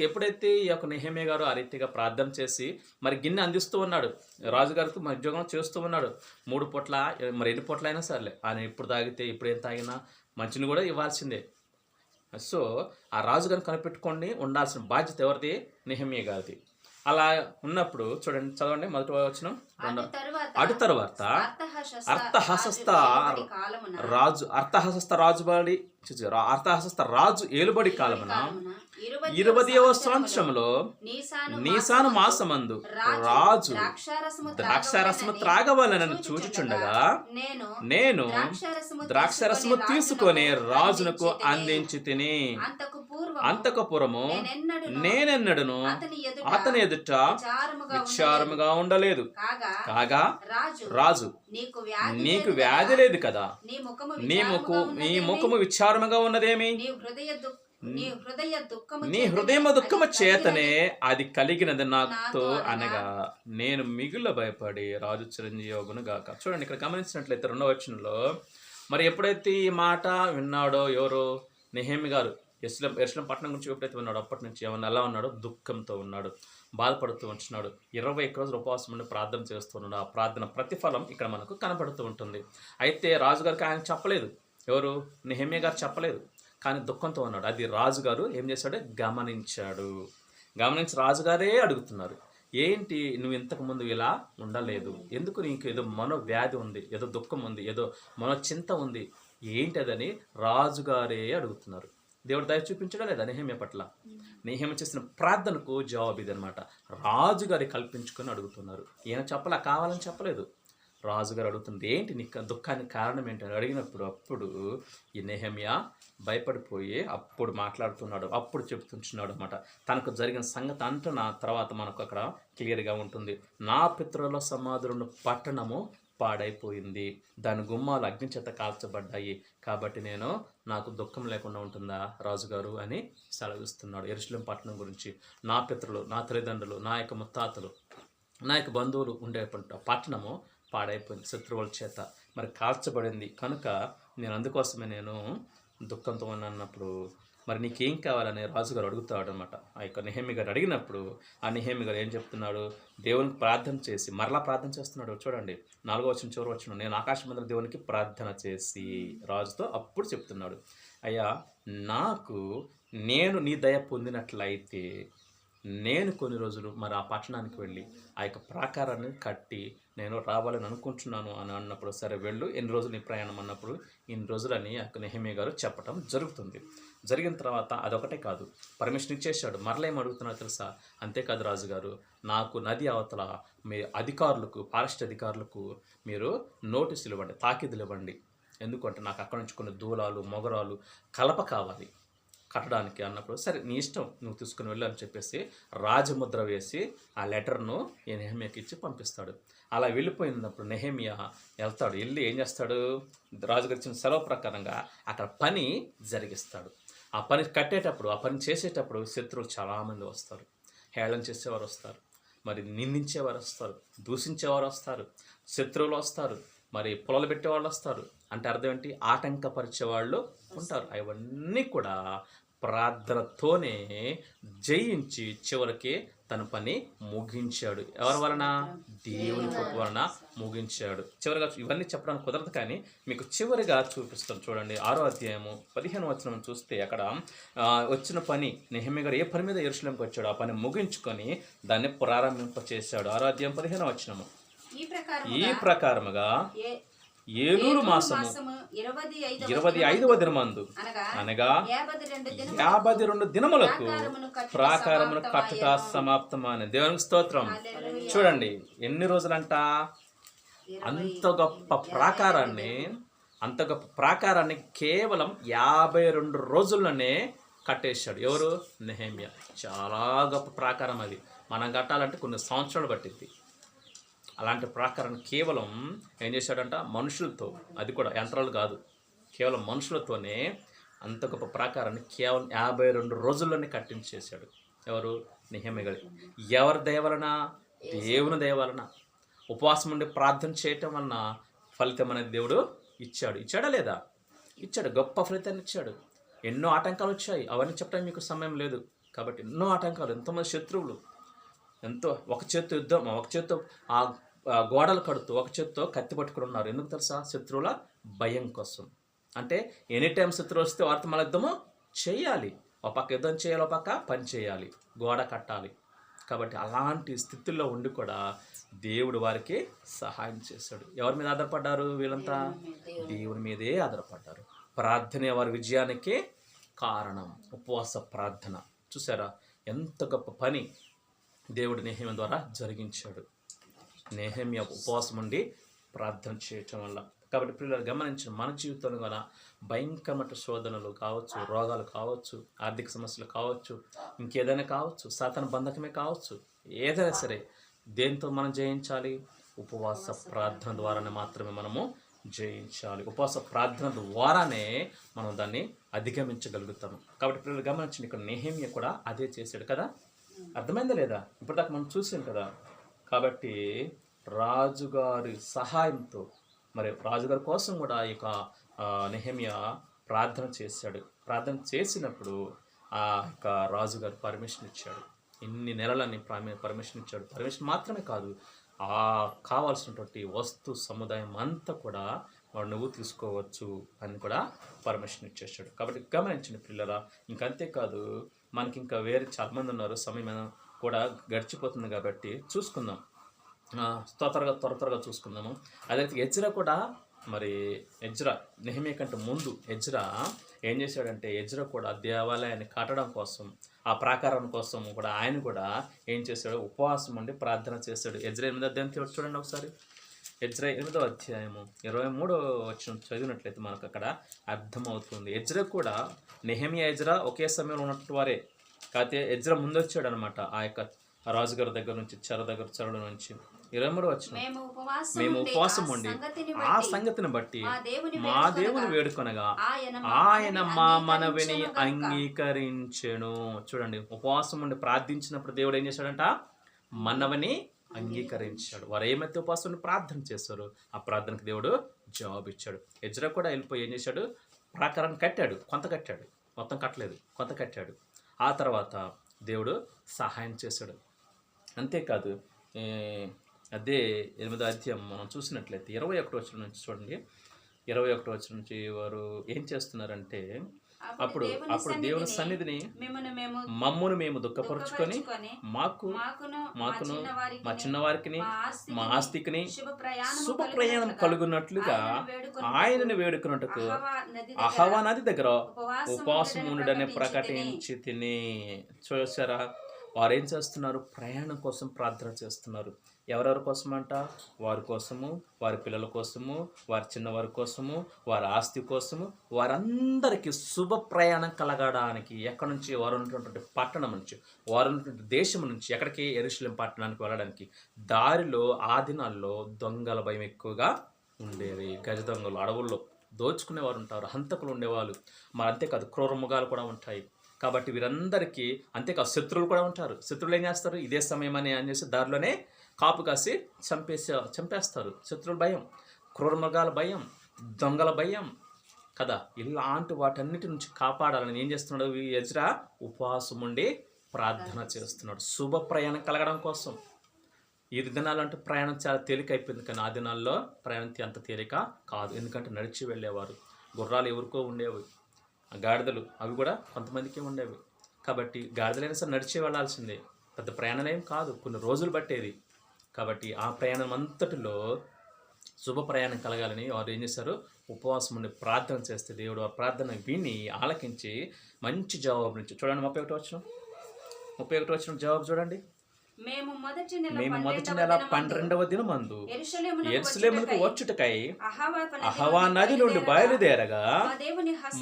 ఎప్పుడైతే ఈ యొక్క నెహెమ్యా గారు ఆ రీతిగా ప్రార్థన చేసి మరి గిన్నె అందిస్తూ ఉన్నాడు, రాజుగారికి మరి ఉద్యోగం చేస్తూ ఉన్నాడు. 3 పూట్ల మరి 2 పూట్ల అయినా సర్లే, ఆయన ఇప్పుడు తాగితే ఇప్పుడు ఏం తాగినా మంచిని కూడా ఇవ్వాల్సిందే. సో ఆ రాజుగారిని కనిపెట్టుకొని ఉండాల్సిన బాధ్యత ఎవరిది? నెహెమ్యా గారిది. అలా ఉన్నప్పుడు చూడండి, చదవండి మొదటి వచనం. అటు తరువాత అర్థహస్త రాజు ఏలుబడి కాలమున 20వ సంవత్సరంలో నీసాను మాసమందు రాజు ద్రాక్షారసము త్రాగవలనని చూచుచుండగా నేను ద్రాక్షారసము తీసుకొని రాజునకు అందించి తిని, అంతకు పూర్వము నేనెన్నడను అతని ఎదుట విచారముగా ఉండలేదు. కాగా రాజు, నీకు వ్యాధి లేదు కదా, నీ ముఖము విచారముగా ఉన్నదేమి? నీ హృదయము దుఃఖము చేతనే అది కలిగినది నాతో అనగా నేను మిగుల భయపడి రాజు చిరంజీవును గాక. చూడండి, ఇక్కడ గమనించినట్లయితే 2వ వచనంలో మరి ఎప్పుడైతే ఈ మాట విన్నాడో ఎవరు? నెహెమ్యా గారు యెరూషలేము పట్టణం గురించి ఎప్పుడైతే విన్నాడో అప్పటి నుంచి ఏమన్నా ఎలా ఉన్నాడో? దుఃఖంతో ఉన్నాడు, బాధపడుతూ ఉంటున్నాడు. 21 రోజులు ఉపవాసం ఉండి ప్రార్థన చేస్తున్నాడు. ఆ ప్రార్థన ప్రతిఫలం ఇక్కడ మనకు కనపడుతూ ఉంటుంది. అయితే రాజుగారికి ఆయన చెప్పలేదు, ఎవరు? నెహెమ్యా గారు చెప్పలేదు, కానీ దుఃఖంతో ఉన్నాడు. అది రాజుగారు ఏం చేశాడు? గమనించి రాజుగారే అడుగుతున్నారు, ఏంటి నువ్వు ఇంతకుముందు ఇలా ఉండలేదు, ఎందుకు? నీకు ఏదో మనోవ్యాధి ఉంది, ఏదో దుఃఖం ఉంది, ఏదో మనోచింత ఉంది, ఏంటి అదని రాజుగారే అడుగుతున్నారు. దేవుడు దయ చూపించడా లేదా నెహెమ్యా పట్ల? నెహెమ్యా చేసిన ప్రార్థనకు జవాబు ఇది అనమాట. రాజుగారి కల్పించుకొని అడుగుతున్నారు. ఈయన చెప్పలా, కావాలని చెప్పలేదు. రాజుగారు అడుగుతుంది, ఏంటి నీకు దుఃఖానికి కారణం ఏంటని అడిగినప్పుడు అప్పుడు ఈ నెహెమ్యా భయపడిపోయి అప్పుడు మాట్లాడుతున్నాడు, అప్పుడు చెప్తున్నాడు అనమాట. తనకు జరిగిన సంగతి అంటున్న తర్వాత మనకు అక్కడ క్లియర్గా ఉంటుంది. నా పితరుల సమాధులను పట్టణము పాడైపోయింది, దాని గుమ్మాలు అగ్ని చేత కాల్చబడ్డాయి, కాబట్టి నాకు దుఃఖం లేకుండా ఉంటుందా రాజుగారు అని సెలవిస్తున్నాడు. యెరూషలేము పట్టణం గురించి, నా పితరులు, నా తల్లిదండ్రులు, నా యొక్క ముత్తాతలు, నా యొక్క బంధువులు ఉండేటువంటి పట్టణము పాడైపోయింది, శత్రువుల చేత మరి కాల్చబడింది, కనుక అందుకోసమే దుఃఖంతో అన్నప్పుడు మరి నీకేం కావాలని రాజుగారు అడుగుతాడు అనమాట. ఆ యొక్క నెహెమ్యా గారు అడిగినప్పుడు ఆ నెహెమ్యా గారు ఏం చెప్తున్నాడు? దేవునికి ప్రార్థన చేసి మరలా ప్రార్థన చేస్తున్నాడు. చూడండి, 4వ వచనం చివరి వచనం, నేను ఆకాశమందుల దేవునికి ప్రార్థన చేసి రాజుతో అప్పుడు చెప్తున్నాడు, అయ్యా నేను నీ దయ పొందినట్లయితే నేను కొన్ని రోజులు మరి ఆ పట్టణానికి వెళ్ళి ఆ యొక్క ప్రాకారాన్ని కట్టి నేను రావాలని అనుకుంటున్నాను అని అన్నప్పుడు, సరే వెళ్ళు, ఎన్ని రోజులు నీ ప్రయాణం అన్నప్పుడు ఇన్ని రోజులని ఆ యొక్క నెహెమ్యా గారు చెప్పటం జరుగుతుంది. జరిగిన తర్వాత అదొకటే కాదు, పర్మిషన్ ఇచ్చేసాడు. మరలా ఏం అడుగుతున్నారో తెలుసా? అంతేకాదు రాజుగారు, నాకు నది అవతల మీ అధికారులకు, ఫారెస్ట్ అధికారులకు మీరు నోటీసులు ఇవ్వండి, తాకీదులు ఇవ్వండి. ఎందుకంటే నాకు అక్కడ నుంచి కొన్ని దూలాలు, మొగరాలు, కలప కావాలి కట్టడానికి అన్నప్పుడు, సరే నీ ఇష్టం, నువ్వు తీసుకుని వెళ్ళు అని చెప్పేసి రాజముద్ర వేసి ఆ లెటర్ను ఈ నెహెమ్యాకి ఇచ్చి పంపిస్తాడు. అలా వెళ్ళిపోయినప్పుడు నెహెమ్యా వెళ్తాడు. వెళ్ళి ఏం చేస్తాడు? రాజుగారు ఇచ్చిన సెలవు ప్రకారంగా అక్కడ పని జరిగిస్తాడు. ఆ పని కట్టేటప్పుడు, ఆ పని చేసేటప్పుడు శత్రువులు చాలామంది వస్తారు, హేళన చేసేవారు వస్తారు, మరి నిందించేవారు వస్తారు, దూషించేవారు వస్తారు, శత్రువులు వస్తారు, మరి పొలాలు పెట్టేవాళ్ళు వస్తారు. అంటే అర్థం ఏంటి? ఆటంకపరిచేవాళ్ళు ఉంటారు. అవన్నీ కూడా ప్రార్థనతోనే జయించి చివరికి తన పని ముగించాడు. ఎవరి వలన? దేవుని కృప వలన ముగించాడు. చివరిగా ఇవన్నీ చెప్పడానికి కుదరదు, కానీ మీకు చివరిగా చూపిస్తాను. చూడండి, 6వ అధ్యాయము 15వ వచనం చూస్తే అక్కడ వచ్చిన పని, నెహెమ్యా గారు ఏ పని మీద యెరూషలేముకి వచ్చాడు ఆ పని ముగించుకొని దాన్ని ప్రారంభింపచేశాడు. 6వ అధ్యాయం 15వ వచనము, ఈ ప్రకారముగా ఏలూరు మాసము 25వ దినమందు అనగా 52 దినములకు ప్రాకారమును కట్టుట సమాప్తమైన. దేవునికి స్తోత్రం. చూడండి, ఎన్ని రోజులంట? అంత గొప్ప ప్రాకారాన్ని కేవలం 52 రోజుల్లోనే కట్టేశాడు. ఎవరు? నెహెమ్యా. చాలా గొప్ప ప్రాకారం అది. మనం కట్టాలంటే కొన్ని సంవత్సరాలు పట్టింది. అలాంటి ప్రాకారాన్ని కేవలం ఏం చేశాడంట? మనుషులతో, అది కూడా యంత్రాలు కాదు, కేవలం మనుషులతోనే అంత గొప్ప ప్రాకారాన్ని కేవలం 52 రోజుల్లోనే కట్టించేశాడు. ఎవరు? నెహెమ్యా గారు. ఎవరి దయ వలన? దేవుని దయ వలన. ఉపవాసం ఉండి ప్రార్థన చేయటం వలన ఫలితం అనేది దేవుడు ఇచ్చాడా లేదా? ఇచ్చాడు. గొప్ప ఫలితాన్ని ఇచ్చాడు. ఎన్నో ఆటంకాలు వచ్చాయి, అవన్నీ చెప్పడానికి మీకు సమయం లేదు. కాబట్టి ఎన్నో ఆటంకాలు, ఎంతోమంది శత్రువులు, ఎంతో ఒక చేత్తో యుద్ధం, ఒక చేత్తో ఆ గోడలు కడుతూ ఒక చేత్తో కత్తి పట్టుకుని ఉన్నారు. ఎందుకు తెలుసా? శత్రువుల భయం కోసం. అంటే ఎనీ టైం శత్రువు వస్తే వారితో మళ్ళీ యుద్ధము చేయాలి. ఒక పక్క యుద్ధం చేయాలి, ఒక పక్క పని చేయాలి, గోడ కట్టాలి. కాబట్టి అలాంటి స్థితిలో ఉండి కూడా దేవుడు వారికి సహాయం చేశాడు. ఎవరి మీద ఆధారపడ్డారు వీళ్ళంతా? దేవుని మీదే ఆధారపడ్డారు. ప్రార్థనే వారి విజయానికి కారణం. ఉపవాస ప్రార్థన చూసారా, ఎంత గొప్ప పని దేవుడు నెహెమ్యా ద్వారా జరిగించాడు. నెహెమ్యా ఉపవాసం ఉండి ప్రార్థన చేయటం వల్ల. కాబట్టి పిల్లలు గమనించిన మన జీవితంలో కూడా భయంకరమైన శోధనలు కావచ్చు, రోగాలు కావచ్చు, ఆర్థిక సమస్యలు కావచ్చు, ఇంకేదైనా కావచ్చు, సాతాను బంధకమే కావచ్చు, ఏదైనా సరే దేంతో మనం జయించాలి? ఉపవాస ప్రార్థన ద్వారానే మాత్రమే మనము జయించాలి. ఉపవాస ప్రార్థన ద్వారానే మనం దాన్ని అధిగమించగలుగుతాము. కాబట్టి పిల్లలు గమనించండి, ఇక్కడ నెహెమ్యా కూడా అదే చేశాడు కదా. అర్థమైందా లేదా? ఇప్పటిదాకా మనం చూసాం కదా. కాబట్టి రాజుగారి సహాయంతో, మరి రాజుగారి కోసం కూడా ఈ యొక్క నెహెమ్యా ప్రార్థన చేశాడు. ప్రార్థన చేసినప్పుడు ఆ యొక్క రాజుగారు పర్మిషన్ ఇచ్చాడు. ఇన్ని నెలలని పర్మిషన్ ఇచ్చాడు. పర్మిషన్ మాత్రమే కాదు, ఆ కావాల్సినటువంటి వస్తు సముదాయం అంతా కూడా వాడు నువ్వు తీసుకోవచ్చు అని కూడా పర్మిషన్ ఇచ్చేసాడు. కాబట్టి గమనించండి పిల్లరా. ఇంకంతేకాదు, మనకి ఇంకా వేరే చాలామంది ఉన్నారు. సమయం కూడా గడిచిపోతుంది కాబట్టి చూసుకుందాం, త్వరగా చూసుకుందాము. అదే ఎజ్రా కూడా, మరి ఎజ్రా నెహెమ్యా కంటే ముందు ఎజ్రా ఏం చేశాడంటే, ఎజ్రా కూడా దేవాలయాన్ని కట్టడం కోసం, ఆ ప్రాకారం కోసం కూడా ఆయన కూడా ఏం చేశాడు? ఉపవాసం ఉండి ప్రార్థన చేశాడు. ఎజ్రా 8వ అధ్యాయం చూడండి ఒకసారి. ఎజ్రా 8వ అధ్యాయము 23వ వచనం చదివినట్లయితే మనకు అక్కడ అర్థమవుతుంది. ఎజ్రా కూడా నెహెమ్యా ఎజ్రా ఒకే సమయంలో ఉన్నట్టు వారే, కాకపోతే ఎజ్రా ముందు వచ్చాడు అనమాట. ఆ యొక్క రాజుగారి దగ్గర నుంచి, చెర నుంచి. 23వ వచనం, మేము ఉపవాసం ఉండి ఆ సంగతిని బట్టి మా దేవుని వేడుకొనగా ఆయన మా మనవిని అంగీకరించెను. చూడండి, ఉపవాసం ఉండి ప్రార్థించినప్పుడు దేవుడు ఏం చేశాడంట? మనవిని అంగీకరించాడు. వారు ఏమైతే ఉపవాసం ఉండి ప్రార్థన చేశారో ఆ ప్రార్థనకు దేవుడు జవాబు ఇచ్చాడు. ఎజ్రా కూడా వెళ్ళిపోయి ఏం చేశాడు? ప్రాకారాన్ని కట్టాడు. కొంత కట్టాడు, మొత్తం కట్టలేదు, కొంత కట్టాడు. ఆ తర్వాత దేవుడు సహాయం చేశాడు. అంతేకాదు, అదే 8వ అధ్యాయం మనం చూసినట్లయితే 21వ వచనం నుంచి చూడండి. 21వ వచనం నుంచి వారు ఏం చేస్తున్నారంటే, అప్పుడు దేవుని సన్నిధిని మమ్మును మేము దుఃఖపరుచుకొని మాకును మా చిన్నవారికి మా ఆస్తికిని శుభ ప్రయాణం కలుగునట్లుగా ఆయనను వేడుకున్నట్టుకు అహవా నది దగ్గర ఉపవాసం ఉండడని ప్రకటించి తిని. చూసారా, వారు ఏం చేస్తున్నారు? ప్రయాణం కోసం ప్రార్థన చేస్తున్నారు. ఎవరెవరి కోసం అంట? వారి కోసము, వారి పిల్లల కోసము, వారి చిన్నవారి కోసము, వారి ఆస్తి కోసము, వారందరికీ శుభ ప్రయాణం కలగడానికి. ఎక్కడి నుంచి? వారు ఉన్నటువంటి పట్టణం నుంచి, వారు ఉన్నటువంటి దేశం నుంచి ఎక్కడికి? యెరూషలేం పట్టణానికి వెళ్ళడానికి దారిలో ఆ దినాల్లో దొంగల భయం ఎక్కువగా ఉండేది. గజ దొంగలు, అడవుల్లో దోచుకునేవారు ఉంటారు, హంతకులు ఉండేవాళ్ళు. మరి అంతేకాదు, క్రూర మృగాలు కూడా ఉంటాయి. కాబట్టి వీరందరికీ, అంతేకాదు శత్రువులు కూడా ఉంటారు. శత్రువులు ఏం చేస్తారు? ఇదే సమయం అని చేసి దారిలోనే కాపు కాసి చంపేస్తారు. శత్రువుల భయం, క్రూర మృగాల భయం, దొంగల భయం కదా. ఇలాంటి వాటన్నిటి నుంచి కాపాడాలని ఏం చేస్తున్నాడు? ఎజ్రా ఉపవాసం ఉండి ప్రార్థన చేస్తున్నాడు, శుభ ప్రయాణం కలగడం కోసం. ఈ దినాలు అంటే ప్రయాణం చాలా తేలిక అయిపోయింది, కానీ ఆ దినాల్లో ప్రయాణం అంత తేలిక కాదు. ఎందుకంటే నడిచి వెళ్ళేవారు. గుర్రాలు ఎవరికో ఉండేవి, గాడిదలు అవి కూడా కొంతమందికి ఉండేవి. కాబట్టి గాడిదలైనా సరే నడిచి వెళ్ళాల్సిందే, పెద్ద ప్రయాణం ఏం కాదు, కొన్ని రోజులు పట్టేది. కాబట్టి ఆ ప్రయాణం అంతటిలో శుభ ప్రయాణం కలగాలని వారు ఏం చేశారు? ఉపవాసం ఉండి ప్రార్థన చేస్తే దేవుడు ఆ ప్రార్థన విని ఆలకించి మంచి జవాబు నుంచి. చూడండి 31వ వచనం జవాబు చూడండి. మేము మొదటి నెల 12వ దినమందు యెరూషలేమునకు వచ్చుటకై అహవా నది నుండి బయలుదేరగా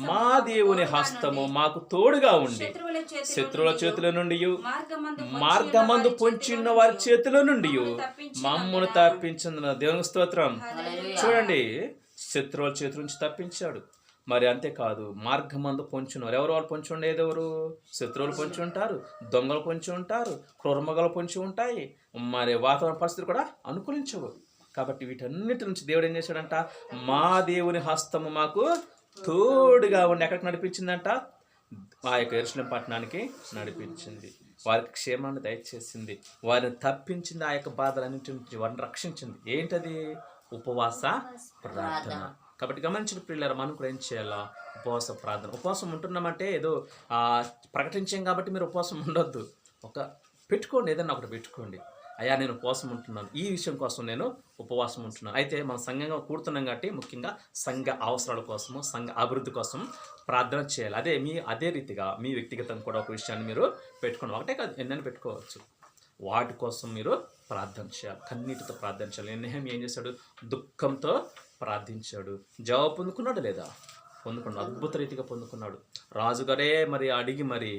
మా దేవుని హస్తము మాకు తోడుగా ఉండి శత్రువుల చేతుల నుండి, మార్గమందు పొంచిన వారి చేతుల నుండి మమ్మను తప్పించిన దేవుని స్తోత్రం. చూడండి, శత్రువుల చేతుల నుంచి తప్పించాడు. మరి అంతేకాదు, మార్గమందు పొంచున్నారు. ఎవరు వాళ్ళు పొంచి ఉండేది? ఎవరు? శత్రువులు పొంచి ఉంటారు, దొంగలు పొంచి ఉంటారు, క్రూరమగలు పొంచి ఉంటాయి. మరి వాతావరణ పరిస్థితులు కూడా అనుకూలించవు. కాబట్టి వీటన్నిటి నుంచి దేవుడు ఏం చేశాడంట? మా దేవుని హస్తము మాకు తోడుగా ఉండి ఎక్కడికి నడిపించిందంట? ఆ యొక్క యెరూషలేం పట్టణానికి నడిపించింది. వారికి క్షేమాన్ని దయచేసింది, వారిని తప్పించింది, ఆ యొక్క బాధలన్నింటి నుంచి వారిని రక్షించింది. ఏంటది? ఉపవాస ప్రార్థన. కాబట్టి గమనించిన పిల్లలు, మనం కూడా ఏం చేయాలా? ఉపవాస ప్రార్థన. ఉపవాసం ఉంటున్నామంటే ఏదో ప్రకటించాం కాబట్టి మీరు ఉపవాసం ఉండొద్దు. ఒక పెట్టుకోండి, ఏదైనా ఒకటి పెట్టుకోండి. అయ్యా నేను ఉపవాసం ఉంటున్నాను, ఈ విషయం కోసం నేను ఉపవాసం ఉంటున్నాను. అయితే మనం సంఘంగా కూడుతున్నాం కాబట్టి ముఖ్యంగా సంఘ అవసరాల కోసము, సంఘ అభివృద్ధి కోసం ప్రార్థన చేయాలి. అదే రీతిగా మీ వ్యక్తిగతంగా కూడా ఒక విషయాన్ని మీరు పెట్టుకోండి. ఒకటే కాదు, ఎన్నైనా పెట్టుకోవచ్చు. వాటి కోసం మీరు ప్రార్థన చేయాలి, కన్నీటితో ప్రార్థన చేయాలి. నెహెమ్యా ఏం చేశాడు? దుఃఖంతో ప్రార్థించాడు. జవాబు పొందుకున్నాడు లేదా? పొందుకున్నాడు, అద్భుత రీతిగా పొందుకున్నాడు. రాజుగారే మరి అడిగి మరి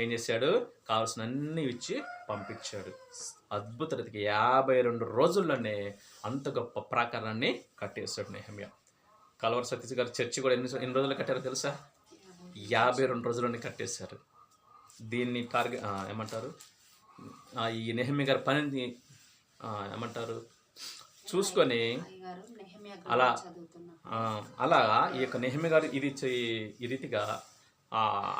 ఏం చేశాడు? కావాల్సిన అన్ని ఇచ్చి పంపించాడు. అద్భుత రీతిగా 52 రోజుల్లోనే అంత గొప్ప ప్రాకారాన్ని కట్టేశాడు నెహెమ్యా. కలవర సతీష్ గారు చర్చి కూడా ఎన్ని రోజులు కట్టారో తెలుసా? 52 రోజుల్లోనే కట్టేశారు. దీన్ని ఏమంటారు, ఈ నెహెమ్యా గారి పనిని ఏమంటారు చూసుకొని అలా ఈ యొక్క నెహెమ్యా గారు ఈ రీతిగా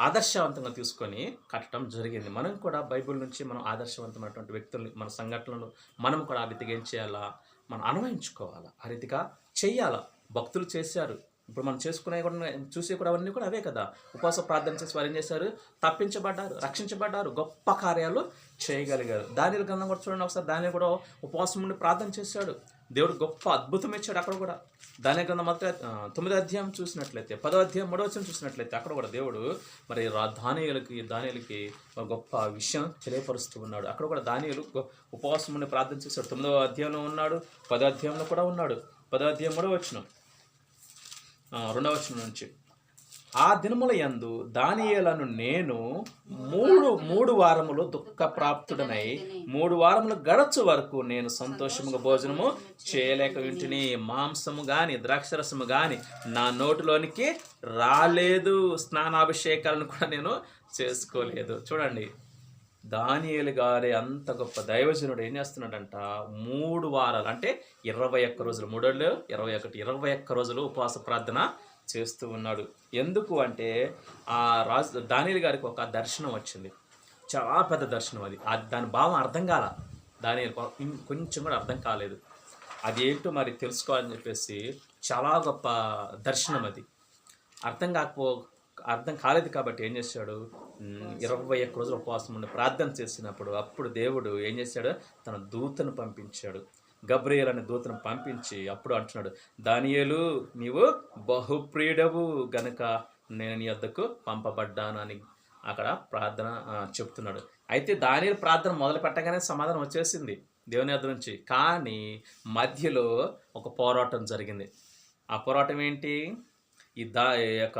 ఆదర్శవంతంగా తీసుకొని కట్టడం జరిగింది. మనం కూడా బైబిల్ నుంచి మనం ఆదర్శవంతమైనటువంటి వ్యక్తులు, మన సంఘటనలు మనం కూడా ఆ రీతిగా ఏం చేయాలా? మనం అన్వయించుకోవాలా, ఆ రీతిగా చెయ్యాలా. భక్తులు చేశారు. ఇప్పుడు మనం చేసుకునే కూడా చూసే కూడా అవన్నీ కూడా అవే కదా. ఉపవాస ప్రార్థన చేసి వారు ఏం చేశారు? తప్పించబడ్డారు, రక్షించబడ్డారు, గొప్ప కార్యాలు చేయగలిగారు. దానియేలు గ్రంథం కూడా చూడండి ఒకసారి. దానియేలు కూడా ఉపవాసం నుండి ప్రార్థన చేశాడు. దేవుడు గొప్ప అద్భుతం ఇచ్చాడు అక్కడ కూడా. దానియేలు గ్రంథం 9వ అధ్యాయం చూసినట్లయితే, 10వ అధ్యాయం 3వ వచనం చూసినట్లయితే అక్కడ కూడా దేవుడు మరి దానియేలుకి గొప్ప విషయం తెలియపరుస్తూ ఉన్నాడు. అక్కడ కూడా దానియేలు ఉపవాసం నుండి ప్రార్థన చేశాడు. 9వ అధ్యాయంలో ఉన్నాడు, 10వ అధ్యాయంలో కూడా ఉన్నాడు. 10వ అధ్యాయం 3వ వచనం, 2వ వచనం నుంచి, ఆ దినముల యందు దానియేలను నేను మూడు వారములు దుఃఖప్రాప్తుడనై 3 వారములు గడచు వరకు నేను సంతోషముగా భోజనము చేయలేక వింటిని. మాంసము గాని ద్రాక్షరసము గాని నా నోటిలోనికి రాలేదు, స్నానాభిషేకాలను కూడా నేను చేసుకోలేదు. చూడండి, దానియేలు గారి అంత గొప్ప దైవజనుడు ఏం చేస్తున్నాడంట? 3 వారాలు అంటే 21 రోజులు, 3 21 రోజులు ఉపవాస ప్రార్థన చేస్తూ ఉన్నాడు. ఎందుకు అంటే దానియేలు గారికి ఒక దర్శనం వచ్చింది. చాలా పెద్ద దర్శనం అది. దాని భావం అర్థం కాల. దానియేలు కొంచెం కూడా అర్థం కాలేదు. అది ఏంటో మరి తెలుసుకోవాలని చెప్పేసి చాలా గొప్ప దర్శనం అది. అర్థం కాలేదు కాబట్టి ఏం చేశాడు? 21 రోజులు ఉపవాసం ఉండి ప్రార్థన చేసినప్పుడు అప్పుడు దేవుడు ఏం చేశాడు? తన దూతను పంపించాడు. గబ్రియేలు అనే దూతను పంపించి అప్పుడు అంటున్నాడు, దానియేలు నీవు బహుప్రియుడవు గనుక నేను నీ వద్దకు పంపబడ్డాను అని అక్కడ ప్రార్థన చెప్తున్నాడు. అయితే దానియేలు ప్రార్థన మొదలు పెట్టగానే సమాధానం వచ్చేసింది దేవుని వద్ద నుంచి. కానీ మధ్యలో ఒక పోరాటం జరిగింది. ఆ పోరాటం ఏంటి? ఈ యొక్క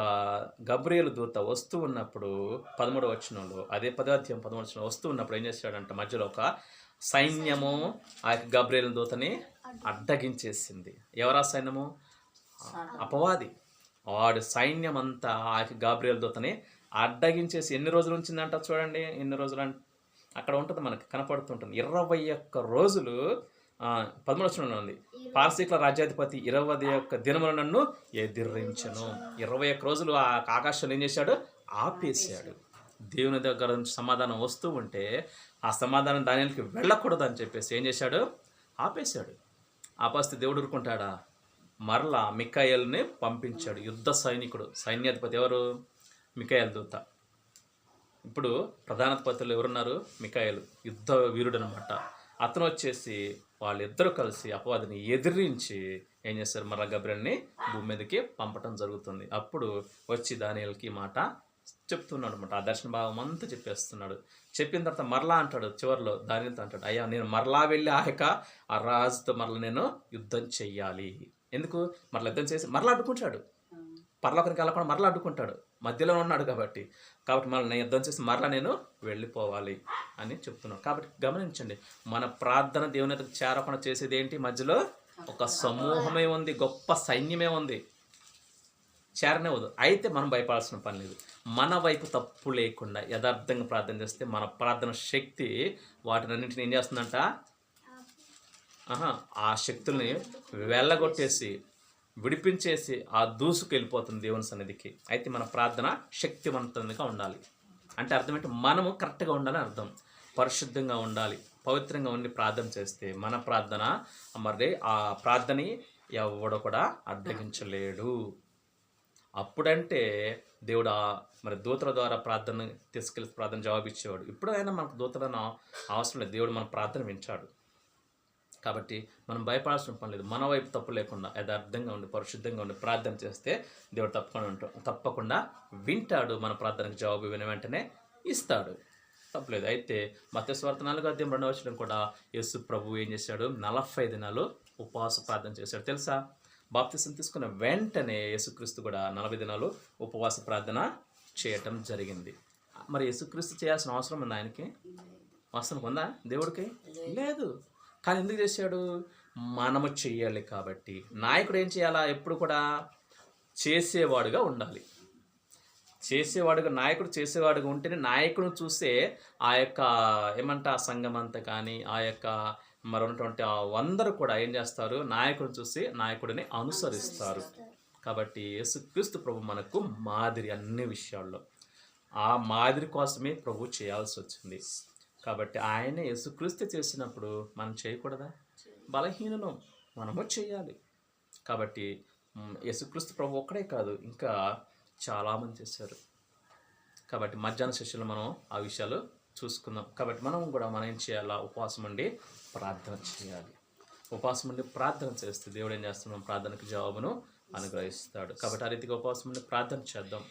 గబ్రియేలు దూత వస్తూ ఉన్నప్పుడు 13వ వచనంలో, అదే 10వ అధ్యాయం 13వ వచనంలో వస్తూ ఉన్నప్పుడు ఏం చేశాడంట? మధ్యలో ఒక సైన్యము ఆ యొక్క గబ్రియేలు దూతని అడ్డగించేసింది. ఎవరా సైన్యము? అపవాది. వాడు సైన్యం అంతా ఆ యొక్క గబ్రియేలు దూతని అడ్డగించేసి ఎన్ని రోజులు ఉంచిందంట చూడండి. ఎన్ని రోజులు అక్కడ ఉంటుంది, మనకి కనపడుతుంటుంది. 21 రోజులు. 13వ వచనంలో ఉంది, పారసీకుల రాజ్యాధిపతి 21 దినములు నన్ను ఎదిరించెను. 21 రోజులు ఆ ఆకాశంలో ఏం చేశాడు? ఆపేశాడు. దేవుని దగ్గర నుంచి సమాధానం వస్తూ ఉంటే ఆ సమాధానం దానియేలుకి వెళ్ళకూడదు అని చెప్పేసి ఏం చేశాడు? ఆపేశాడు. ఆపేస్తే దేవుడు ఊరుకుంటాడా? మరలా మిఖాయేలుని పంపించాడు. యుద్ధ సైనికుడు, సైన్యాధిపతి ఎవరు? మిఖాయేలు దూత. ఇప్పుడు ప్రధానాధిపతులు ఎవరున్నారు? మిఖాయేలు, యుద్ధ వీరుడు అనమాట. అతను వచ్చేసి వాళ్ళిద్దరూ కలిసి అపవాదిని ఎదిరించి ఏం చేస్తారు? మరలా గబ్రియేలుని భూమి మీదకి పంపటం జరుగుతుంది. అప్పుడు వచ్చి దానియేలుకి మాట చెప్తున్నాడు అనమాట. ఆ దర్శన భావం అంతా చెప్పేస్తున్నాడు. చెప్పిన తర్వాత మరలా అంటాడు చివరిలో, దానియేలుతో అంటాడు, అయ్యా నేను మరలా వెళ్ళి ఆ రాజుతో మరలా నేను యుద్ధం చెయ్యాలి. ఎందుకు? మరలా యుద్ధం చేసి మరలా అడ్డుకుంటాడు. పరలోకానికి వెళ్ళకుండా మరలా అడ్డుకుంటాడు. మధ్యలో ఉన్నాడు కాబట్టి మరలా నేను యుద్ధం చేసి మరలా నేను వెళ్ళిపోవాలి అని చెప్తున్నాడు. కాబట్టి గమనించండి, మన ప్రార్థన దేవుని దగ్గర చేరకుండా చేసేది ఏంటి? మధ్యలో ఒక సమూహమే ఉంది, గొప్ప సైన్యమే ఉంది, చేరనివ్వదు. అయితే మనం భయపడాల్సిన పని లేదు. మన వైపు తప్పు లేకుండా యథార్థంగా ప్రార్థన చేస్తే మన ప్రార్థన శక్తి వాటినన్నింటిని ఏం చేస్తుందంట? ఆ శక్తుల్ని వెళ్ళగొట్టేసి విడిపించేసి ఆ దూసుకు వెళ్ళిపోతుంది దేవుని సన్నిధికి. అయితే మన ప్రార్థన శక్తివంతంగా ఉండాలి. అంటే అర్థం ఏంటి? మనము కరెక్ట్గా ఉండాలని అర్థం. పరిశుద్ధంగా ఉండాలి, పవిత్రంగా ఉండి ప్రార్థన చేస్తే మన ప్రార్థన మరి ఆ ప్రార్థనని ఎవడు కూడా అడ్డగించలేడు. అప్పుడంటే దేవుడు మరి దూతల ద్వారా ప్రార్థన తీసుకెళ్ళి ప్రార్థన జవాబు ఇచ్చేవాడు. ఇప్పుడైనా మనకు దూతలను అవసరం లేదు. దేవుడు మన ప్రార్థన వింటాడు. కాబట్టి మనం భయపడాల్సిన పని లేదు. మన వైపు తప్పు లేకుండా యథార్థంగా ఉండి పరిశుద్ధంగా ఉండి ప్రార్థన చేస్తే దేవుడు తప్పకుండా వింటాడు. మన ప్రార్థనకు జవాబు విన వెంటనే ఇస్తాడు. తప్పలేదు. అయితే మత్తయి సువార్త 4:2 కూడా యేసు ప్రభువు ఏం చేశాడు? 40 దినాలు ఉపవాస ప్రార్థన చేశాడు. తెలుసా? బాప్తిసం తీసుకున్న వెంటనే యేసుక్రీస్తు కూడా 40 దినాలు ఉపవాస ప్రార్థన చేయటం జరిగింది. మరి యేసుక్రీస్తు చేయాల్సిన అవసరం ఉంది ఆయనకి? అవసరం ఉందా దేవుడికి? లేదు. కానీ ఎందుకు చేశాడు? మనము చెయ్యాలి కాబట్టి. నాయకుడు ఏం చేయాలా? ఎప్పుడు కూడా చేసేవాడుగా ఉండాలి. నాయకుడు చేసేవాడుగా ఉంటేనే నాయకుడిని చూస్తే ఆ యొక్క ఆ సంఘం అంతా కానీ ఆ యొక్క మరి ఉన్నటువంటి అందరూ కూడా ఏం చేస్తారు? నాయకుడిని చూసి నాయకుడిని అనుసరిస్తారు. కాబట్టి యేసుక్రీస్తు ప్రభు మనకు మాదిరి అన్ని విషయాల్లో. ఆ మాదిరి కోసమే ప్రభు చేయాల్సి వచ్చింది. కాబట్టి ఆయన యేసుక్రీస్తు చేసినప్పుడు మనం చేయకూడదా? బలహీనను మనము చేయాలి. కాబట్టి యేసుక్రీస్తు ప్రభు ఒక్కడే కాదు, ఇంకా చాలామంది చేశారు. కాబట్టి మధ్యాహ్న సెషన్లో మనం ఆ విషయాలు చూసుకుందాం. కాబట్టి మనం ఏం చేయాలా? ఉపవాసం ఉండి ప్రార్థన చేయాలి. ఉపవాసం ఉండి ప్రార్థన చేస్తే దేవుడు ఏం చేస్తున్నాం? ప్రార్థనకు జవాబును అనుగ్రహిస్తాడు. కాబట్టి ఆ రీతిగా ఉపవాసం ఉండి ప్రార్థన చేద్దాం.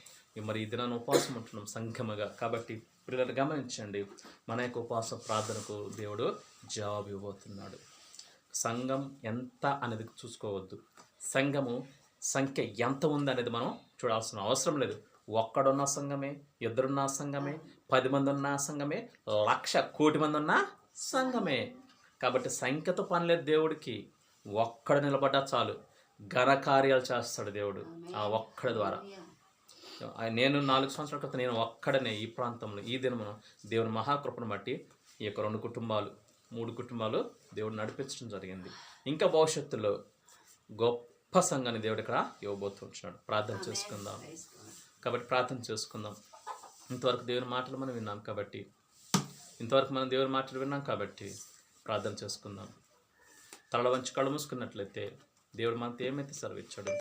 మరి ఈ దినాన్ని ఉపవాసం ఉంటున్నాం సంఘముగా. కాబట్టి పిల్లలు గమనించండి, మన యొక్క ఉపవాస ప్రార్థనకు దేవుడు జవాబు ఇవ్వబోతున్నాడు. సంఘం ఎంత అనేది చూసుకోవద్దు. సంఘము సంఖ్య ఎంత ఉంది అనేది మనం చూడాల్సిన అవసరం లేదు. ఒక్కడున్న సంఘమే, ఇద్దరున్న సంఘమే, 10 మంది ఉన్న సంఘమే, 1,00,000 కోటి మంది ఉన్న సంఘమే. కాబట్టి సంఖ్యతో పని లేదు దేవుడికి. ఒక్కడు నిలబడ్డా చాలు, ఘనకార్యాలు చేస్తాడు దేవుడు ఆ ఒక్కడి ద్వారా. నేను 4 సంవత్సరాల క్రితం నేను ఒక్కడనే ఈ ప్రాంతంలో ఈ దినమున దేవుని మహాకృపను బట్టి ఈ యొక్క 2 కుటుంబాలు 3 కుటుంబాలు దేవుడు నడిపించడం జరిగింది. ఇంకా భవిష్యత్తులో గొప్ప సంఘాన్ని దేవుడు ఇక్కడ ఇవ్వబోతున్నాడు. ప్రార్థన చేసుకుందాం. కాబట్టి ప్రార్థన చేసుకుందాం. ఇంతవరకు దేవుని మాటలు మనం విన్నాం కాబట్టి ప్రార్థన చేసుకుందాం. తల వంచి కళ్ళు మూసుకున్నట్లయితే దేవుడు మనతో ఏమైతే సెలవిచ్చాడు